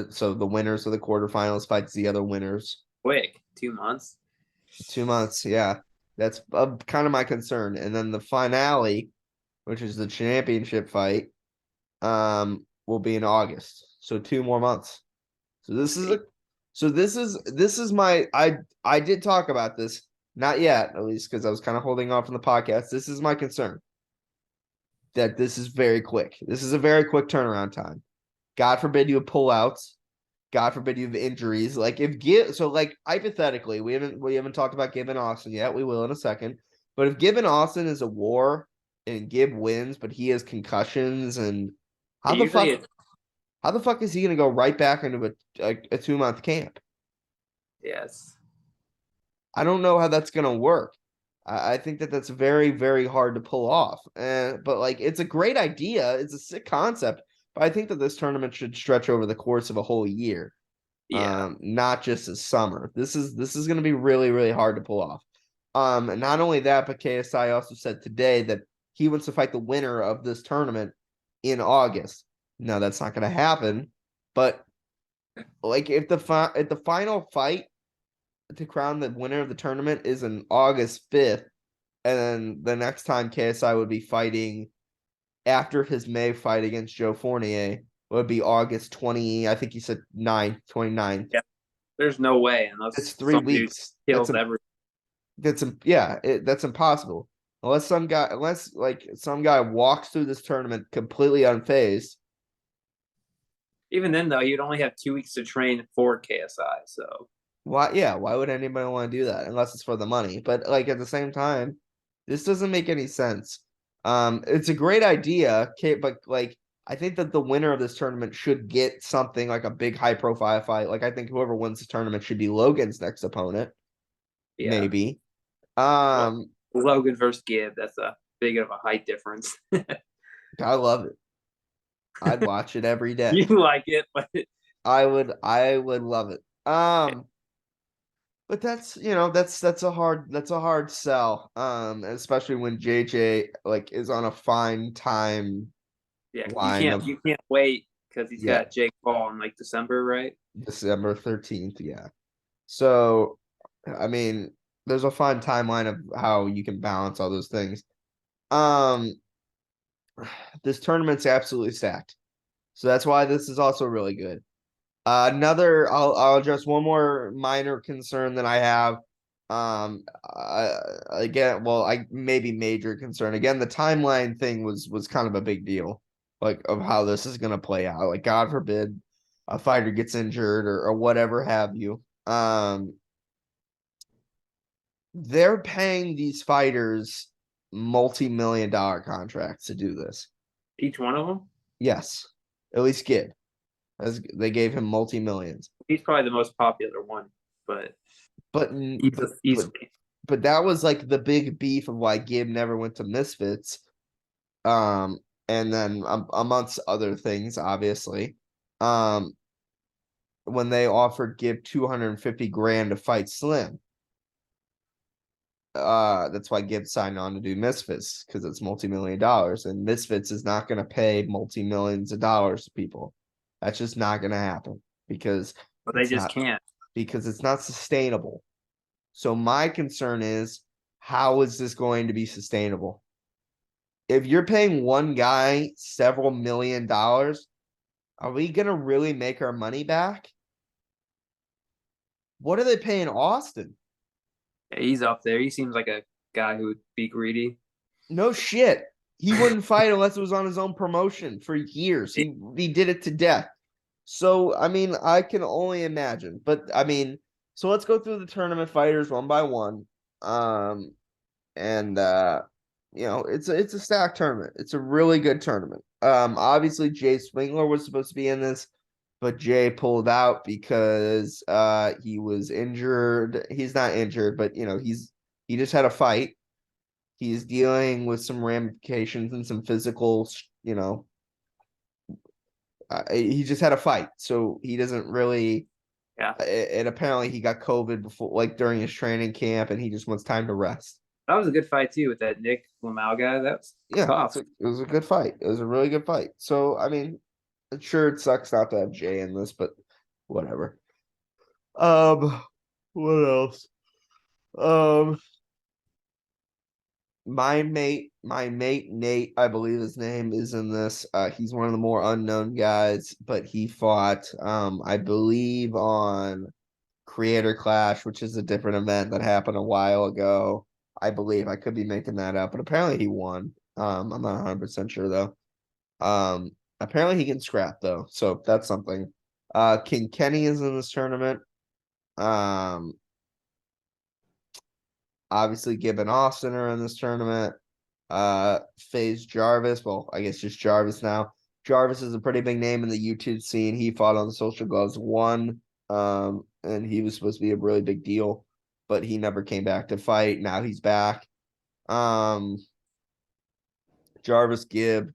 So the winners of the quarterfinals fights the other winners. Quick, 2 months. 2 months, yeah. That's kind of my concern. And then the finale, which is the championship fight, will be in August. So 2 more months. So this is my I did talk about this. Not yet, at least, because I was kind of holding off on the podcast. This is my concern. That this is very quick. This is a very quick turnaround time. God forbid you have pullouts. God forbid you have injuries. Like hypothetically, we haven't talked about Gib and Austin yet. We will in a second. But if Gib and Austin is a war and Gib wins, but he has concussions, and how the fuck is he gonna go right back into a 2-month camp? Yes. I don't know how that's gonna work. I think that's very, very hard to pull off. But like, it's a great idea. It's a sick concept. But I think that this tournament should stretch over the course of a whole year. Yeah. Not just a summer. This is going to be really, really hard to pull off. And not only that, but KSI also said today that he wants to fight the winner of this tournament in August. No, that's not going to happen. But like, if the final fight to crown the winner of the tournament is in August 5th, and then the next time KSI would be fighting after his May fight against Joe Fournier would be August 20, I think he said 29th. Yeah. There's no way unless it's 3 weeks. Kills everything. That's impossible. Unless some guy walks through this tournament completely unfazed. Even then, though, you'd only have 2 weeks to train for KSI. So why would anybody want to do that unless it's for the money? But like at the same time, this doesn't make any sense. It's a great idea, but like I think that the winner of this tournament should get something like a big high profile fight. Like I think whoever wins the tournament should be Logan's next opponent. Yeah. Maybe. Logan versus Gibb, that's a big of a height difference. I love it. I'd watch it every day. You like it, but I would love it. But that's a hard sell. Especially when JJ like is on a fine time. Yeah, you can't wait because he's got Jake Paul in like December, right? December 13th, yeah. So I mean, there's a fine timeline of how you can balance all those things. This tournament's absolutely stacked. So that's why this is also really good. I'll address one more minor concern that I have. Maybe major concern. Again, the timeline thing was kind of a big deal, like of how this is gonna play out. Like, God forbid a fighter gets injured or whatever have you. They're paying these fighters multi-million-dollar contracts to do this. Each one of them? Yes, at least Gibb. As they gave him multi-millions. He's probably the most popular one, but that was like the big beef of why Gibb never went to Misfits. And then amongst other things, obviously, when they offered Gibb $250,000 to fight Slim. That's why Gibb signed on to do Misfits, because it's multi-million-dollars, and Misfits is not going to pay multi-millions of dollars to people. That's just not going to happen. because but they just can't. Because it's not sustainable. So my concern is, how is this going to be sustainable? If you're paying one guy several $1 million, are we going to really make our money back? What are they paying Austin? Yeah, he's up there. He seems like a guy who would be greedy. No shit. He wouldn't fight unless it was on his own promotion for years. He did it to death. So, I mean, I can only imagine. But, I mean, so let's go through the tournament fighters one by one. And it's a stacked tournament. It's a really good tournament. Obviously Jay Swingler was supposed to be in this, but Jay pulled out because he was injured. He's not injured, but he just had a fight. He's dealing with some ramifications and some physical, he just had a fight, so he doesn't really. Yeah. And apparently he got COVID before, like during his training camp, and he just wants time to rest. That was a good fight too with that Nick Lamau guy. That was tough. It was a good fight. It was a really good fight. So I mean, sure, it sucks not to have Jay in this, but whatever. What else? My mate Nate, I believe his name, is in this. He's one of the more unknown guys, but he fought, I believe, on Creator Clash, which is a different event that happened a while ago. I believe, I could be making that up, but apparently he won. I'm not 100% sure though. Apparently he can scrap though, so that's something. King Kenny is in this tournament. Obviously Gibb and Austin are in this tournament. FaZe Jarvis, well, I guess just Jarvis now. Jarvis is a pretty big name in the YouTube scene. He fought on the Social Gloves 1, and he was supposed to be a really big deal, but he never came back to fight. Now he's back. Jarvis, Gibb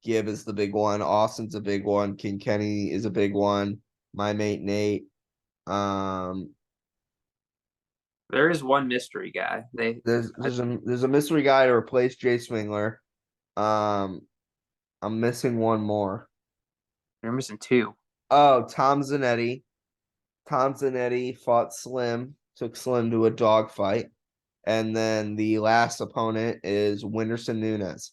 is the big one. Austin's a big one. King Kenny is a big one. My mate Nate. There is one mystery guy. There's a mystery guy to replace Jay Swingler. I'm missing one more. You're missing two. Oh, Tom Zanetti. Tom Zanetti fought Slim, took Slim to a dogfight. And then the last opponent is Whindersson Nunes.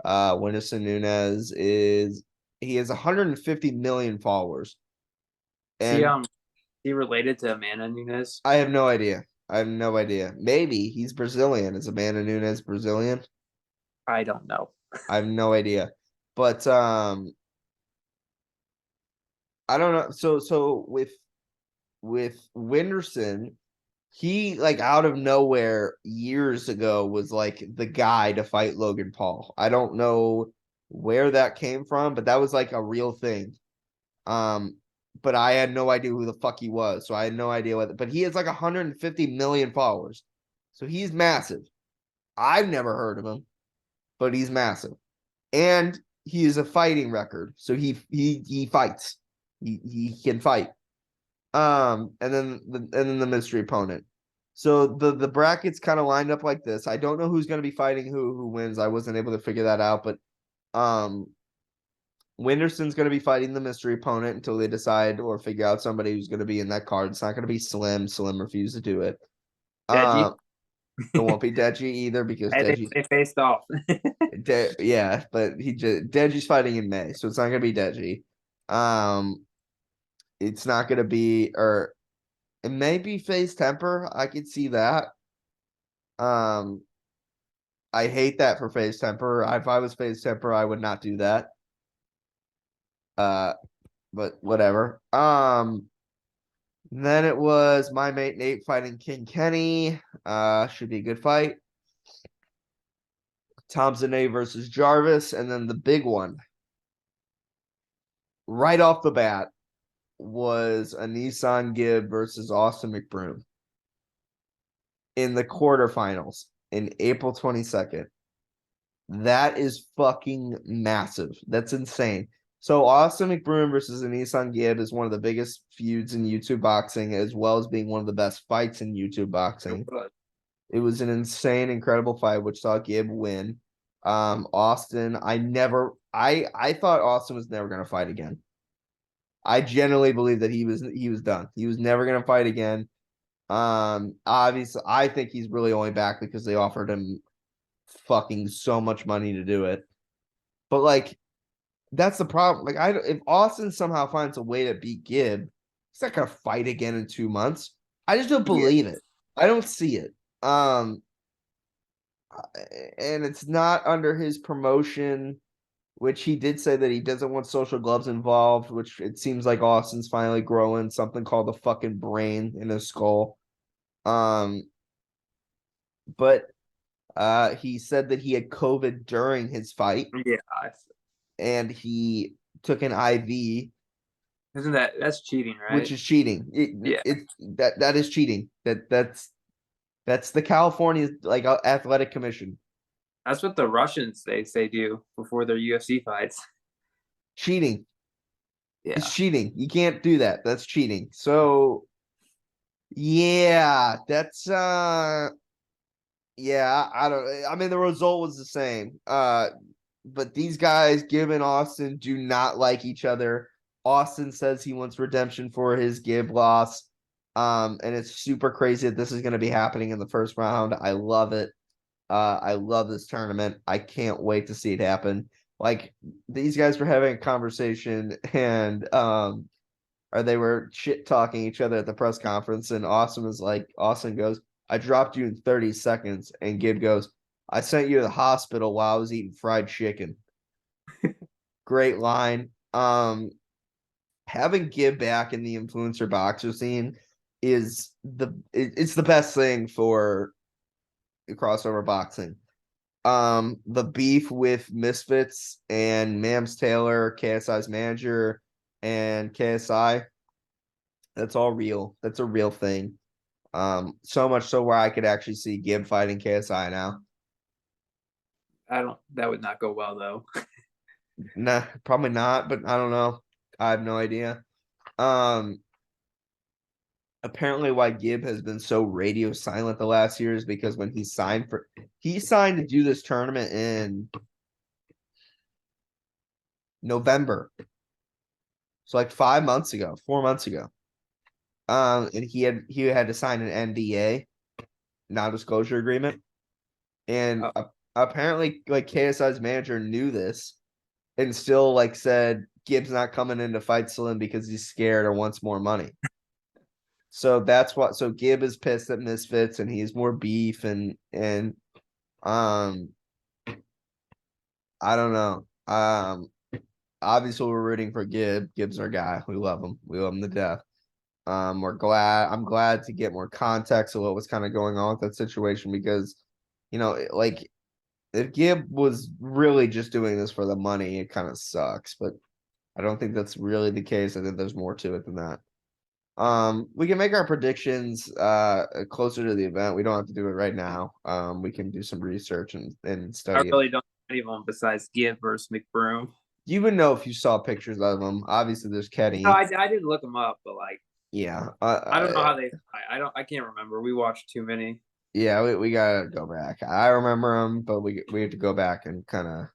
Whindersson Nunes he has 150 million followers. And he related to Amanda Nunes? I have no idea. Maybe he's Brazilian. Is Amanda Nunes Brazilian? I don't know. I have no idea. But I don't know. So with Whindersson, he, like, out of nowhere years ago was like the guy to fight Logan Paul. I don't know where that came from, but that was like a real thing. But I had no idea who the fuck he was. So I had no idea but he has like 150 million followers. So he's massive. I've never heard of him, but he's massive. And he is a fighting record. So he fights. He can fight. And then the mystery opponent. So the brackets kind of lined up like this. I don't know who's going to be fighting who wins. I wasn't able to figure that out, but Whindersson's going to be fighting the mystery opponent until they decide or figure out somebody who's going to be in that card. It's not going to be Slim. Slim refused to do it. Deji. It won't be Deji either because Deji they faced off. Yeah, but Deji's fighting in May, so it's not going to be Deji. It's not going to be, or it may be FaZe Temper. I could see that. I hate that for FaZe Temper. If I was FaZe Temper, I would not do that. But whatever. Then it was my mate Nate fighting King Kenny. Should be a good fight. Tom Zanetti versus Jarvis, and then the big one, right off the bat, was a Nissan Gibb versus Austin McBroom in the quarterfinals in April 22nd. That is fucking massive. That's insane. So Austin McBroom versus Nissan Gibb is one of the biggest feuds in YouTube boxing, as well as being one of the best fights in YouTube boxing. It was an insane, incredible fight, which saw Gibb win. Austin, I thought Austin was never going to fight again. I genuinely believe that he was done. He was never gonna fight again. Obviously, I think he's really only back because they offered him fucking so much money to do it. But like, that's the problem. Like, if Austin somehow finds a way to beat Gibb, he's not gonna fight again in 2 months. I just don't believe it. I don't see it. And it's not under his promotion, which he did say that he doesn't want social gloves involved, which it seems like Austin's finally growing something called the fucking brain in his skull. But he said that he had COVID during his fight. Yeah. And he took an IV. Isn't that's cheating, right? Which is cheating. That is cheating. That's the California athletic commission. That's what the Russians they say do before their UFC fights. Cheating. Yeah. It's cheating. You can't do that. That's cheating. So yeah, that's yeah, I mean the result was the same. But these guys, Gibb and Austin, do not like each other. Austin says he wants redemption for his Gibb loss. And it's super crazy that this is going to be happening in the first round. I love it. I love this tournament. I can't wait to see it happen. Like, these guys were having a conversation and or they were shit talking each other at the press conference, and Austin goes, I dropped you in 30 seconds, and Gibb goes, I sent you to the hospital while I was eating fried chicken. Great line. Having Gibb back in the influencer boxer scene is it's the best thing for crossover boxing. The beef with Misfits and Mams Taylor, KSI's manager, and KSI, that's all real. That's a real thing. So much so where I could actually see Gibb fighting KSI now. That would not go well though. Nah, probably not, but I don't know. I have no idea. Apparently why Gibb has been so radio silent the last year is because when he signed to do this tournament in November. So like 4 months ago. And he had to sign an NDA, non-disclosure agreement. And apparently like KSI's manager knew this and still like said Gibb's not coming in to fight Slim because he's scared or wants more money. So that's what. So Gibb is pissed at Misfits, and he has more beef, and I don't know. Obviously we're rooting for Gibb. Gibb's our guy. We love him. We love him to death. I'm glad to get more context of what was kind of going on with that situation because, like, if Gibb was really just doing this for the money, it kind of sucks. But I don't think that's really the case. I think there's more to it than that. We can make our predictions closer to the event. We don't have to do it right now. We can do some research and study. I really don't know anyone besides Gibb versus McBroom. You would know if you saw pictures of them. Obviously, there's Kenny. No, I did look them up, but like, yeah, I don't know how they. I can't remember. We watched too many. Yeah, we gotta go back. I remember them, but we have to go back and kind of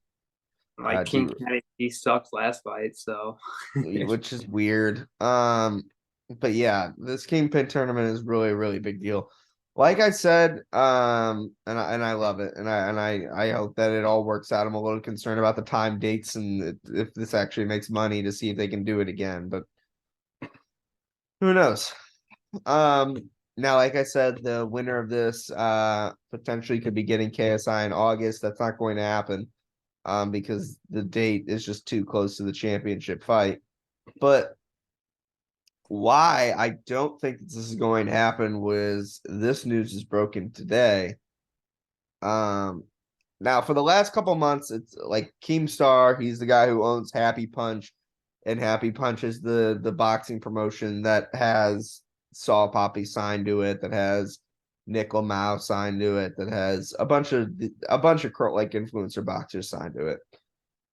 like King Kenny. He sucked last fight, so which is weird. But yeah, this Kingpyn tournament is really a really big deal. Like I said, and I love it, and I hope that it all works out. I'm a little concerned about the time, dates, and if this actually makes money to see if they can do it again. But who knows? Now, like I said, the winner of this potentially could be getting KSI in August. That's not going to happen because the date is just too close to the championship fight. But why I don't think this is going to happen was this news is broken today. Now for the last couple months, it's like Keemstar, he's the guy who owns Happy Punch, and Happy Punch is the boxing promotion that has Saw Papi signed to it, that has Nick Lamau signed to it, that has a bunch of like influencer boxers signed to it.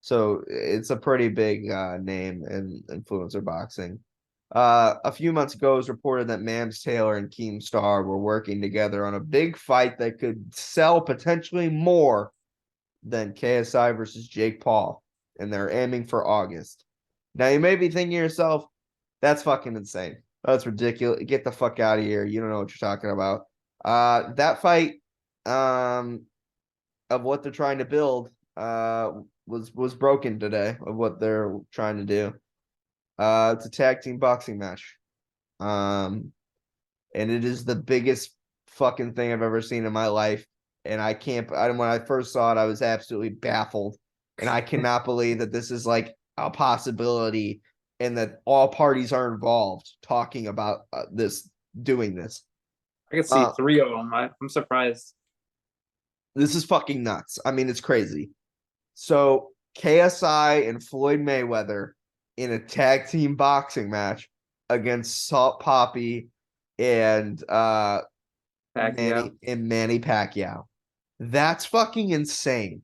So it's a pretty big name in influencer boxing. A few months ago, it was reported that Mams Taylor and Keemstar were working together on a big fight that could sell potentially more than KSI versus Jake Paul, and they're aiming for August. Now, you may be thinking to yourself, That's fucking insane. That's ridiculous. Get the fuck out of here. You don't know what you're talking about. That fight, of what they're trying to build, was broken today of what they're trying to do. It's a tag team boxing match. And it is the biggest fucking thing I've ever seen in my life. And when I first saw it, I was absolutely baffled. And I cannot believe that this is like a possibility and that all parties are involved talking about doing this. I could see 3 of them. I'm surprised. This is fucking nuts. I mean, it's crazy. So KSI and Floyd Mayweather in a tag team boxing match against Salt Papi and Manny Pacquiao. That's fucking insane.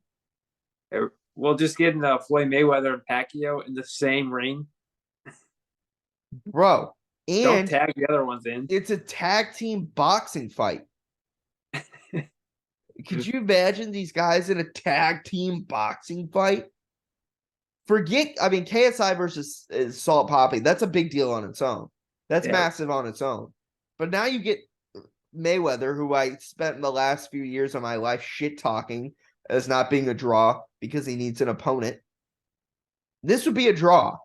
We'll just get Floyd Mayweather and Pacquiao in the same ring. Bro. And don't tag the other ones in. It's a tag team boxing fight. Could you imagine these guys in a tag team boxing fight? KSI versus Salt Papi, that's a big deal on its own. That's massive on its own. But now you get Mayweather, who I spent the last few years of my life shit talking as not being a draw because he needs an opponent. This would be a draw.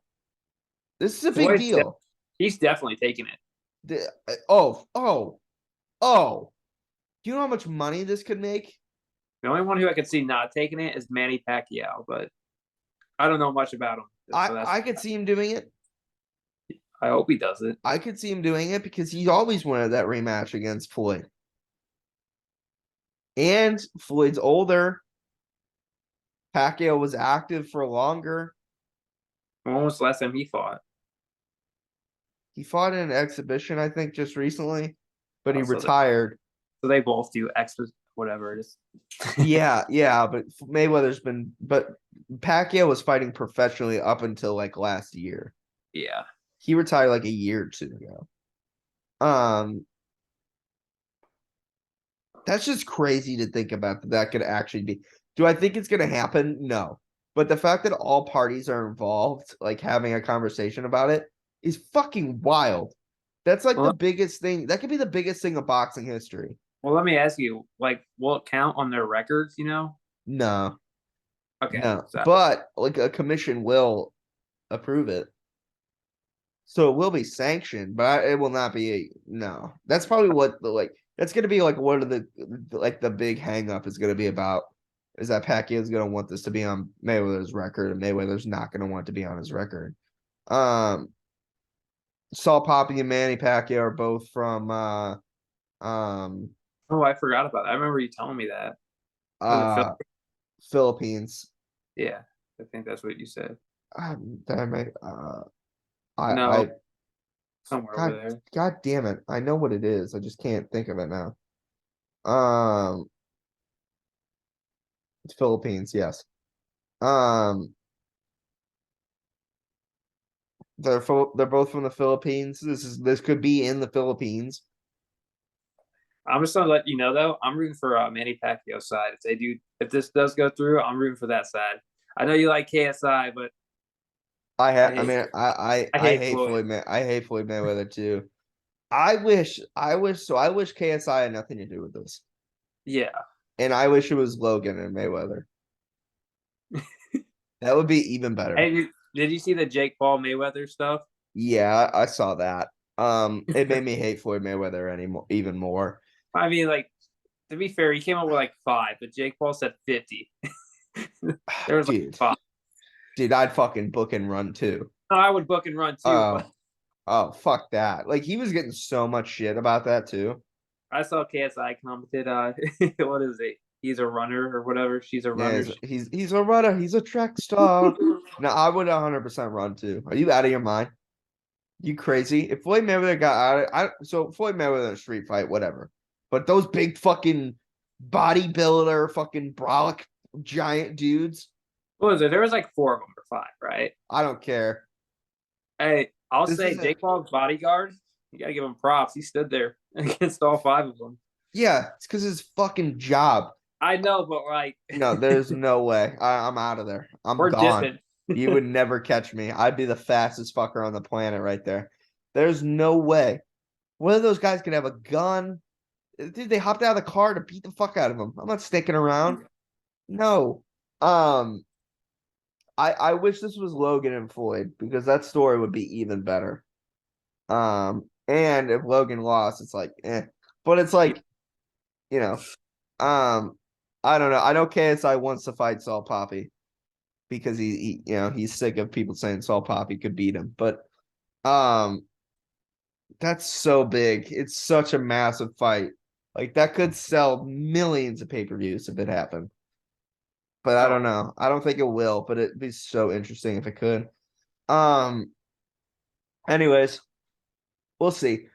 This is a big deal. He's definitely taking it. Do you know how much money this could make? The only one who I could see not taking it is Manny Pacquiao, but I don't know much about him. I could see him doing it. I hope he does it. I could see him doing it because he always wanted that rematch against Floyd. And Floyd's older. Pacquiao was active for longer. When was the last time he fought? He fought in an exhibition, I think, just recently, but he retired. So they both do whatever it is. yeah, but but Pacquiao was fighting professionally up until like last year. Yeah. He retired like a year or two ago. That's just crazy to think about that could actually be. Do I think it's going to happen? No. But the fact that all parties are involved, like having a conversation about it, is fucking wild. That's like the biggest thing. That could be the biggest thing of boxing history. Well, let me ask you, like, will it count on their records, No. Okay. No. But like a commission will approve it. So it will be sanctioned, but it will not be no. That's probably what that's gonna be like one of the big hang up is gonna be about is that Pacquiao is gonna want this to be on Mayweather's record, and Mayweather's not gonna want it to be on his record. Saul Papi and Manny Pacquiao are both from oh, I forgot about that. I remember you telling me that. Philippines. Yeah, I think that's what you said. Somewhere over there. God damn it. I know what it is. I just can't think of it now. It's Philippines, yes. They're both from the Philippines. This could be in the Philippines. I'm just gonna let you know though. I'm rooting for Manny Pacquiao's side. If this does go through, I'm rooting for that side. I know you like KSI, but I hate Floyd. I hate Floyd Mayweather too. I wish KSI had nothing to do with this. Yeah. And I wish it was Logan and Mayweather. That would be even better. Hey, did you see the Jake Paul Mayweather stuff? Yeah, I saw that. It made me hate Floyd Mayweather even more. I mean, like, to be fair, he came up with like 5, but Jake Paul said 50. There was like 5. Dude, I'd fucking book and run too. No, I would book and run too. Oh, fuck that. Like, he was getting so much shit about that too. I saw KSI commented, what is it? He's a runner or whatever. She's a runner. Yeah, he's a runner. He's a track star. No, I would 100% run too. Are you out of your mind? You crazy? If Floyd Mayweather got out so Floyd Mayweather in a street fight, whatever. But those big fucking bodybuilder, fucking brolic giant dudes. What was it? There was like 4 of them or 5, right? I don't care. Hey, I'll say Jake Paul's bodyguard. You gotta give him props. He stood there against all 5 of them. Yeah, it's because his fucking job. I know, but like, no, there's no way. I'm out of there. I'm gone. You would never catch me. I'd be the fastest fucker on the planet right there. There's no way. One of those guys could have a gun. Dude, they hopped out of the car to beat the fuck out of him. I'm not sticking around. No. I wish this was Logan and Floyd because that story would be even better. And if Logan lost, it's like, eh. But it's like, you know, I don't know. I know KSI wants to fight Saul Papi because he's sick of people saying Saul Papi could beat him. But that's so big. It's such a massive fight. Like that could sell millions of pay-per-views if it happened. But I don't know. I don't think it will, but it'd be so interesting if it could. Anyways, we'll see.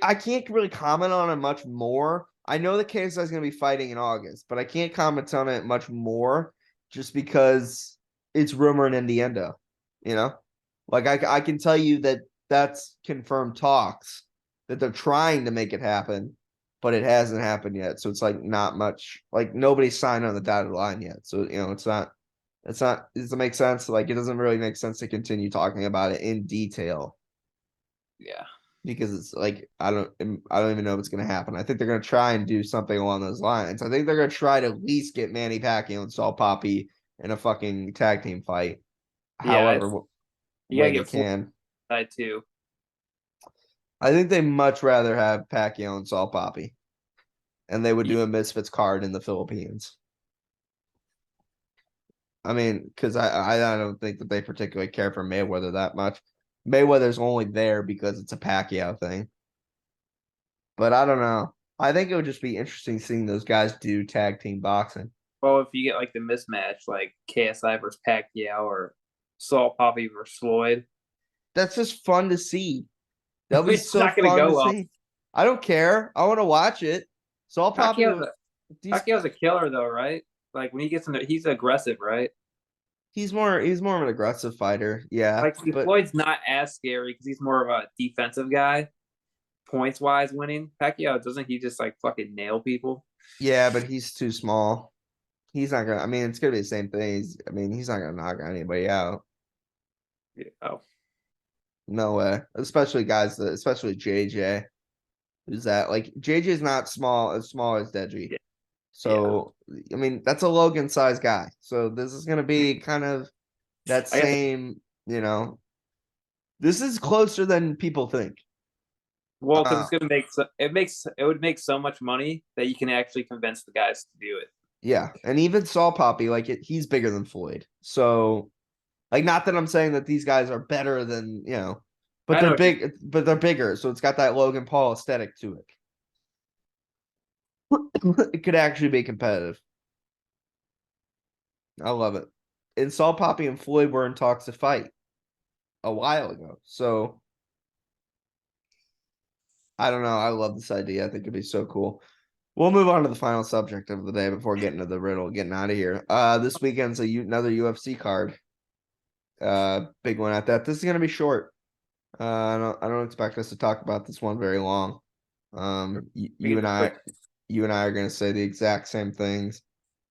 I can't really comment on it much more. I know that KSI is going to be fighting in August, but I can't comment on it much more just because it's rumor and innuendo. Like I can tell you that that's confirmed talks that they're trying to make it happen, but it hasn't happened yet. So it's like not much. Like nobody's signed on the dotted line yet. So it's not. Does it make sense? Like it doesn't really make sense to continue talking about it in detail. Yeah. Because it's like I don't even know if it's gonna happen. I think they're gonna try and do something along those lines. I think they're gonna try to at least get Manny Pacquiao and Saul Papi in a fucking tag team fight. However, you gotta when get they can. Side too. I think they much rather have Pacquiao and Saul Papi, and they would do a Misfits card in the Philippines. I mean, because I don't think that they particularly care for Mayweather that much. Mayweather's only there because it's a Pacquiao thing. But I don't know. I think it would just be interesting seeing those guys do tag team boxing. Well, if you get like the mismatch, like KSI versus Pacquiao or Saul Papi versus Floyd, that's just fun to see. That'll be it's so not gonna fun go to well. see. I don't care. I want to watch it. Saul Papi. Pacquiao's a killer though, right? Like when he gets in there, he's aggressive, right? He's more of an aggressive fighter. Yeah. Like but Floyd's not as scary because he's more of a defensive guy, points wise winning. Pacquiao doesn't he just like fucking nail people? yeah, but he's too small. He's not gonna. I mean, it's gonna be the same thing. He's not gonna knock anybody out. Yeah. Oh, No way. Especially especially JJ. Who's that? Like JJ's not as small as Deji. yeah. So I mean, that's a Logan size guy. So this is gonna be kind of that same. This is closer than people think. Well, because it's gonna it would make so much money that you can actually convince the guys to do it. Yeah, and even Saul Papi, he's bigger than Floyd. So, like, not that I'm saying that these guys are better than but they're big, but they're bigger. So it's got that Logan Paul aesthetic to it. It could actually be competitive. I love it. And Saul Papi and Floyd were in talks to fight a while ago. So I don't know. I love this idea. I think it'd be so cool. We'll move on to the final subject of the day before getting to the riddle, getting out of here. This weekend's another UFC card. Big one at that. This is gonna be short. I don't expect us to talk about this one very long. You and I are gonna say the exact same things.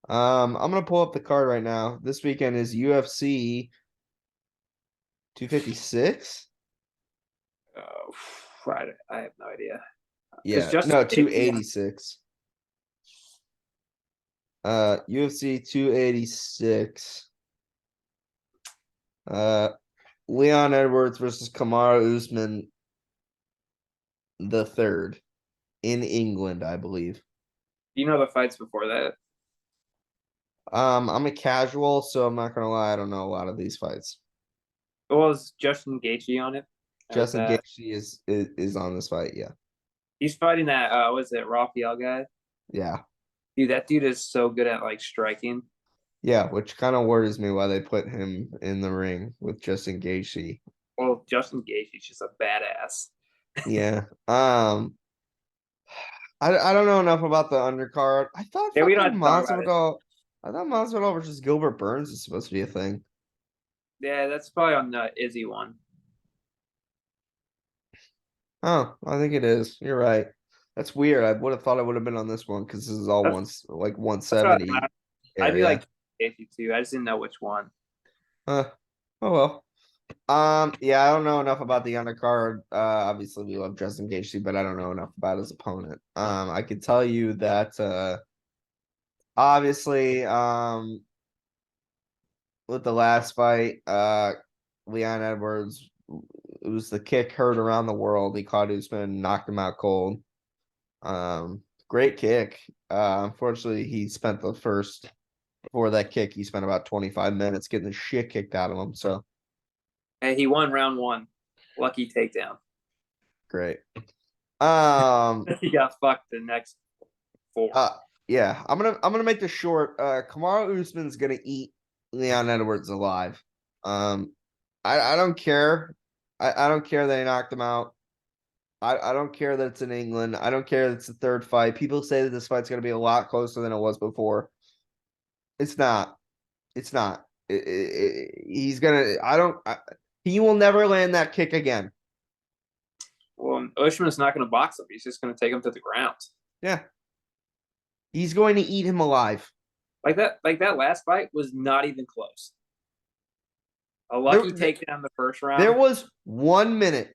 I'm gonna pull up the card right now. This weekend is UFC 256. Oh, Friday. I have no idea. Yeah, no, 286. UFC 286. Leon Edwards versus Kamaru Usman the third in England, I believe. You know the fights before that? I'm a casual, so I'm not gonna lie, I don't know a lot of these fights. Well, is Justin Gaethje on it? Justin Gaethje is on this fight, yeah. He's fighting that was it Rafael guy? Yeah. Dude, that dude is so good at like striking. Yeah, which kind of worries me why they put him in the ring with Justin Gaethje. Well, Justin Gaethje's just a badass. Yeah. I don't know enough about the undercard. I thought we don't Masvidal. I thought Masvidal versus Gilbert Burns is supposed to be a thing. Yeah, that's probably on the Izzy one. Oh, I think it is. You're right. That's weird. I would have thought it would have been on this one because this is all 170. I do like Gaethje too. I just didn't know which one. Oh well. Yeah, I don't know enough about the undercard. Obviously we love Justin Gaethje, but I don't know enough about his opponent. I can tell you that obviously with the last fight, Leon Edwards, it was the kick heard around the world. He caught Usman and knocked him out cold. Great kick. Unfortunately, he spent before that kick, he spent about 25 minutes getting the shit kicked out of him. So, and he won round 1. Lucky takedown. Great. He got fucked the next 4. Yeah, I'm gonna make this short. Kamaru Usman's gonna eat Leon Edwards alive. I don't care. I don't care that he knocked him out. I don't care that it's in England. I don't care that it's the third fight. People say that this fight's going to be a lot closer than it was before. It's not. It's not. He's going to – he will never land that kick again. Well, Usman's not going to box him. He's just going to take him to the ground. Yeah. He's going to eat him alive. Like that last fight was not even close. A lucky takedown the first round. There was 1 minute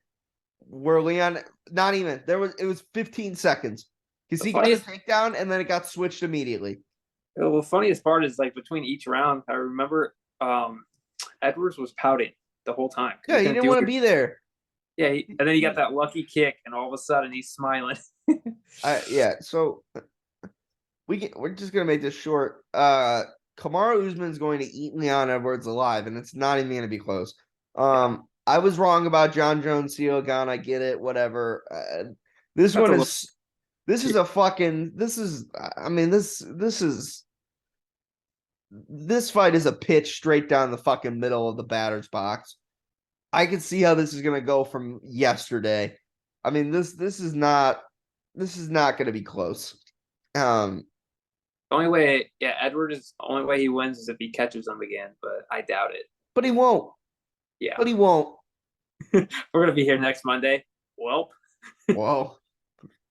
where Leon, not even, it was 15 seconds. Because he got a takedown and then it got switched immediately. The funniest part is like between each round, I remember Edwards was pouting the whole time. Yeah, he didn't want to be there. Yeah, and then he got that lucky kick, and all of a sudden he's smiling. Yeah, so we're just gonna make this short. Kamaru Usman's going to eat Leon Edwards alive, and it's not even gonna be close. I was wrong about John Jones, Ciryl Gane. I get it, whatever. This fight is a pitch straight down the fucking middle of the batter's box. I can see how this is gonna go from yesterday. I mean, this is not gonna be close. The only way he wins is if he catches them again, but I doubt it. But he won't. Yeah. But he won't. We're gonna be here next Monday. Well. Whoa.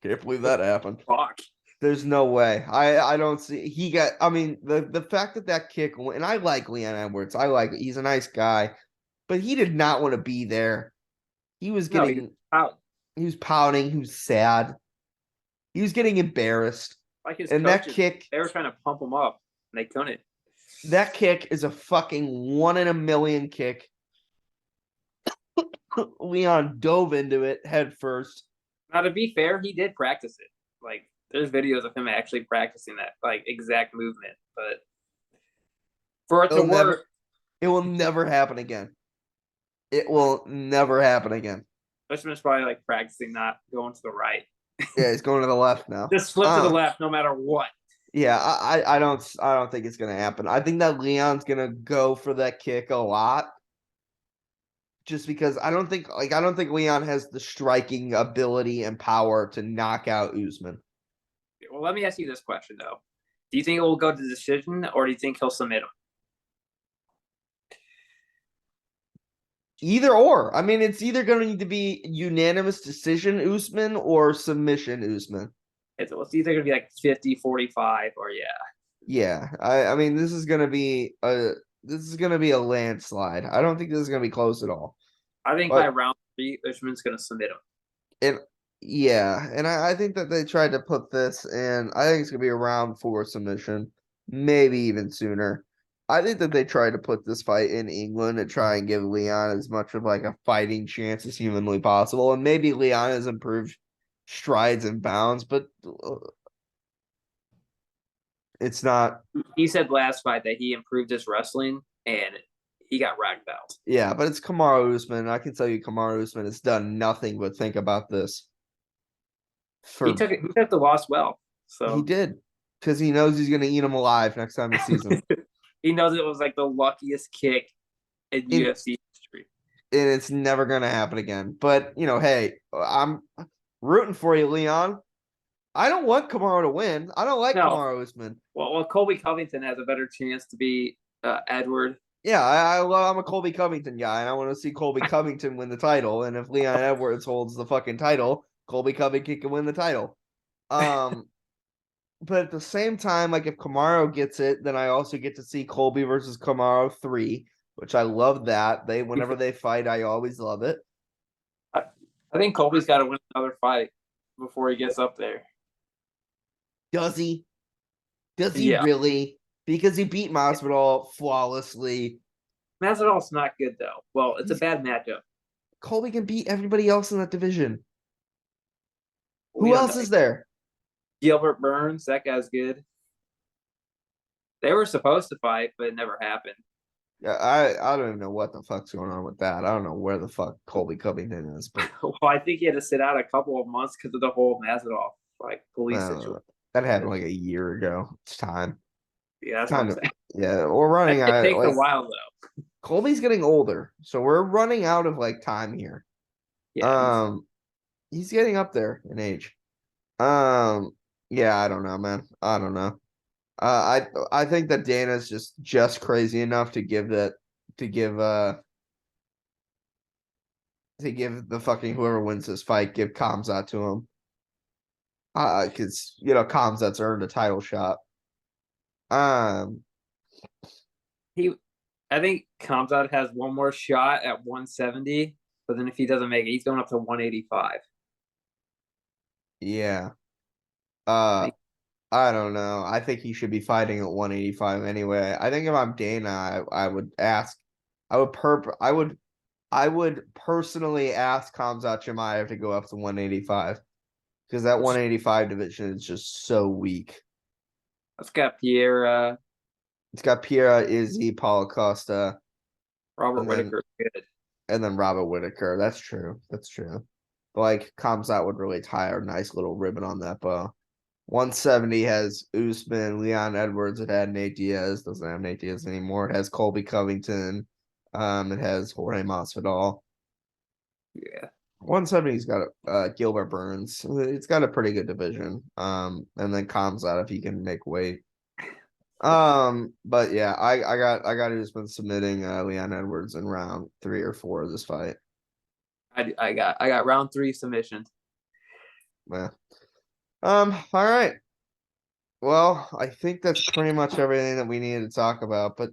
Can't believe that happened. Fuck. There's no way. I don't see. The fact that kick, and I like Leon Edwards. He's a nice guy, but he did not want to be there. He was getting he was pouting. He was sad. He was getting embarrassed. Like his and coaches, that kick, they were trying to pump him up, and they couldn't. That kick is a fucking 1 in a million kick. Leon dove into it head first. Now, to be fair, he did practice it. Like, there's videos of him actually practicing that, like, exact movement. But for it to work, it will never happen again. It will never happen again. Usman's probably like practicing not going to the right. Yeah, he's going to the left now. Just flip to the left, no matter what. Yeah, I don't think it's gonna happen. I think that Leon's gonna go for that kick a lot. Just because I don't think Leon has the striking ability and power to knock out Usman. Well, let me ask you this question though: do you think it will go to decision, or do you think he'll submit him? Either or. I mean, it's either going to need to be unanimous decision Usman or submission Usman. It's either going to be like 50-45 or yeah. Yeah, I mean, this is going to be a landslide. I don't think this is going to be close at all. I think by round 3, Usman's going to submit him. And I think that they tried to put this in. I think it's going to be a round 4 submission, maybe even sooner. I think that they tried to put this fight in England and try and give Leon as much of like a fighting chance as humanly possible. And maybe Leon has improved strides and bounds, but it's not. He said last fight that he improved his wrestling and he got ragdolled. Yeah, but it's Kamaru Usman. I can tell you Kamaru Usman has done nothing but think about this. He took the loss well. So he did, because he knows he's going to eat him alive next time he sees him. He knows it was like the luckiest kick in UFC history. And it's never going to happen again. But, hey, I'm rooting for you, Leon. I don't want Kamaru to win. I don't like Kamaru Usman. Well, Colby Covington has a better chance to be Edward. Yeah, I'm a Colby Covington guy, and I want to see Colby Covington win the title. And if Leon Edwards holds the fucking title, Colby Covington can win the title. But at the same time, like if Kamaru gets it, then I also get to see Colby versus Kamaru 3. which I love that. Whenever they fight, I always love it. I think Colby's got to win another fight before he gets up there. Does he? Does he really? Because he beat Masvidal flawlessly. Masvidal's not good, though. Well, it's a bad matchup. Colby can beat everybody else in that division. Who else is there? Gilbert Burns. That guy's good. They were supposed to fight, but it never happened. Yeah, I don't even know what the fuck's going on with that. I don't know where the fuck Colby Covington is. But well, I think he had to sit out a couple of months because of the whole Masvidal police situation. That happened like a year ago. It's time. Yeah, that's time. Yeah, we're running out. It takes a while though. Colby's getting older, so we're running out of time here. Yeah. He's getting up there in age. Yeah, I don't know, man. I don't know. I think that Dana's just crazy enough to give the fucking whoever wins this fight, give Khamzat to him. Because Khamzat's earned a title shot. I think Khamzat has one more shot at 170, but then if he doesn't make it, he's going up to 185. Yeah. I don't know. I think he should be fighting at 185 anyway. I think if I'm Dana, I would ask. I would personally ask Khamzat Chimaev to go up to 185 because that 185 division is just so weak. It's got Pierre. It's got Pierre, Izzy, Paulo Costa, Robert Whitaker, good, and then Robert Whitaker. That's true. That's true. But Khamzat would really tie a nice little ribbon on that bow. 170 has Usman, Leon Edwards. It had Nate Diaz. Doesn't have Nate Diaz anymore. It has Colby Covington. It has Jorge Masvidal. Yeah. 170's got Gilbert Burns. It's got a pretty good division. And then Khamzat if he can make weight. But yeah, I got Usman submitting Leon Edwards in round 3 or 4 of this fight. I got round 3 submission. Yeah. All right. Well, I think that's pretty much everything that we needed to talk about, but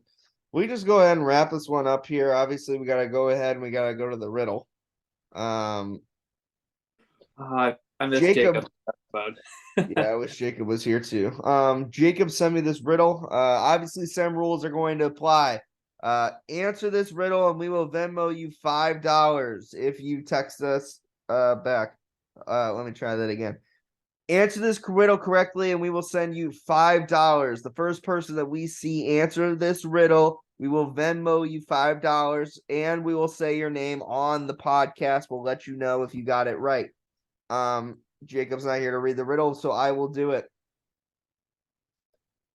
we just go ahead and wrap this one up here. Obviously, we gotta go ahead and we gotta go to the riddle. I miss Jacob. Yeah, I wish Jacob was here too. Jacob sent me this riddle. Obviously, some rules are going to apply. Answer this riddle and we will Venmo you $5 if you text us back. Let me try that again. Answer this riddle correctly, and we will send you $5. The first person that we see answer this riddle, we will Venmo you $5, and we will say your name on the podcast. We'll let you know if you got it right. Jacob's not here to read the riddle, so I will do it.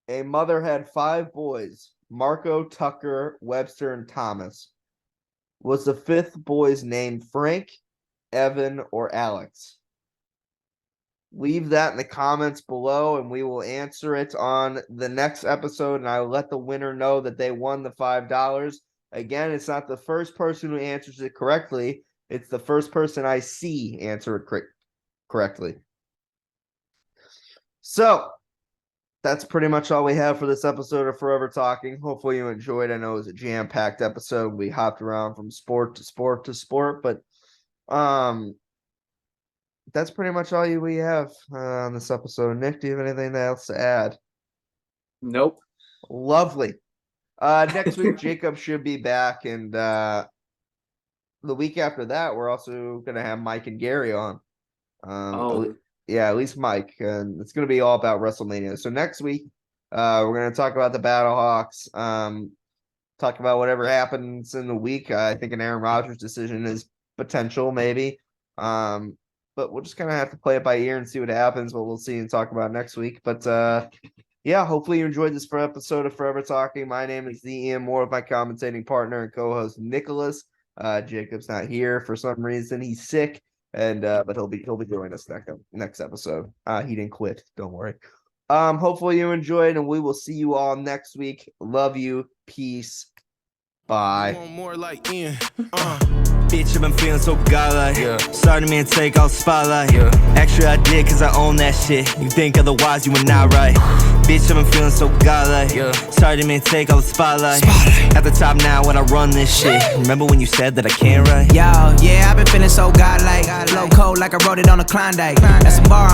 A mother had 5 boys, Marco, Tucker, Webster, and Thomas. Was the 5th boy's name Frank, Evan, or Alex? Leave that in the comments below, and we will answer it on the next episode, and I'll let the winner know that they won the $5. Again, it's not the first person who answers it correctly. It's the first person I see answer it correctly. So, that's pretty much all we have for this episode of Forever Talking. Hopefully you enjoyed. I know it was a jam-packed episode. We hopped around from sport to sport to sport, but that's pretty much all we have on this episode. Nick, do you have anything else to add? Nope. Lovely. Next week, Jacob should be back, and the week after that, we're also going to have Mike and Gary on. At least Mike. And it's going to be all about WrestleMania. So next week, we're going to talk about the Battlehawks, talk about whatever happens in the week. I think an Aaron Rodgers decision is potential, maybe. But we'll just kind of have to play it by ear and see what happens. But we'll see and talk about next week. But yeah, hopefully you enjoyed this episode of Forever Talking. My name is the Ian Moore, with my commentating partner and co-host Nicholas. Jacob's not here for some reason. He's sick, and but he'll be joining us next episode. He didn't quit. Don't worry. Hopefully you enjoyed, and we will see you all next week. Love you. Peace. Bye. Bitch, I've been feeling so godlike. Starting me and take all the spotlight. Actually, I did cause I own that shit. You think otherwise, you were not right. Bitch, I've been feeling so godlike. Starting me and take all the spotlight. At the top now when I run this shit. Remember when you said that I can't write? Yo, yeah, I've been feeling so godlike. Flow cold like I wrote it on a Klondike. That's a bar.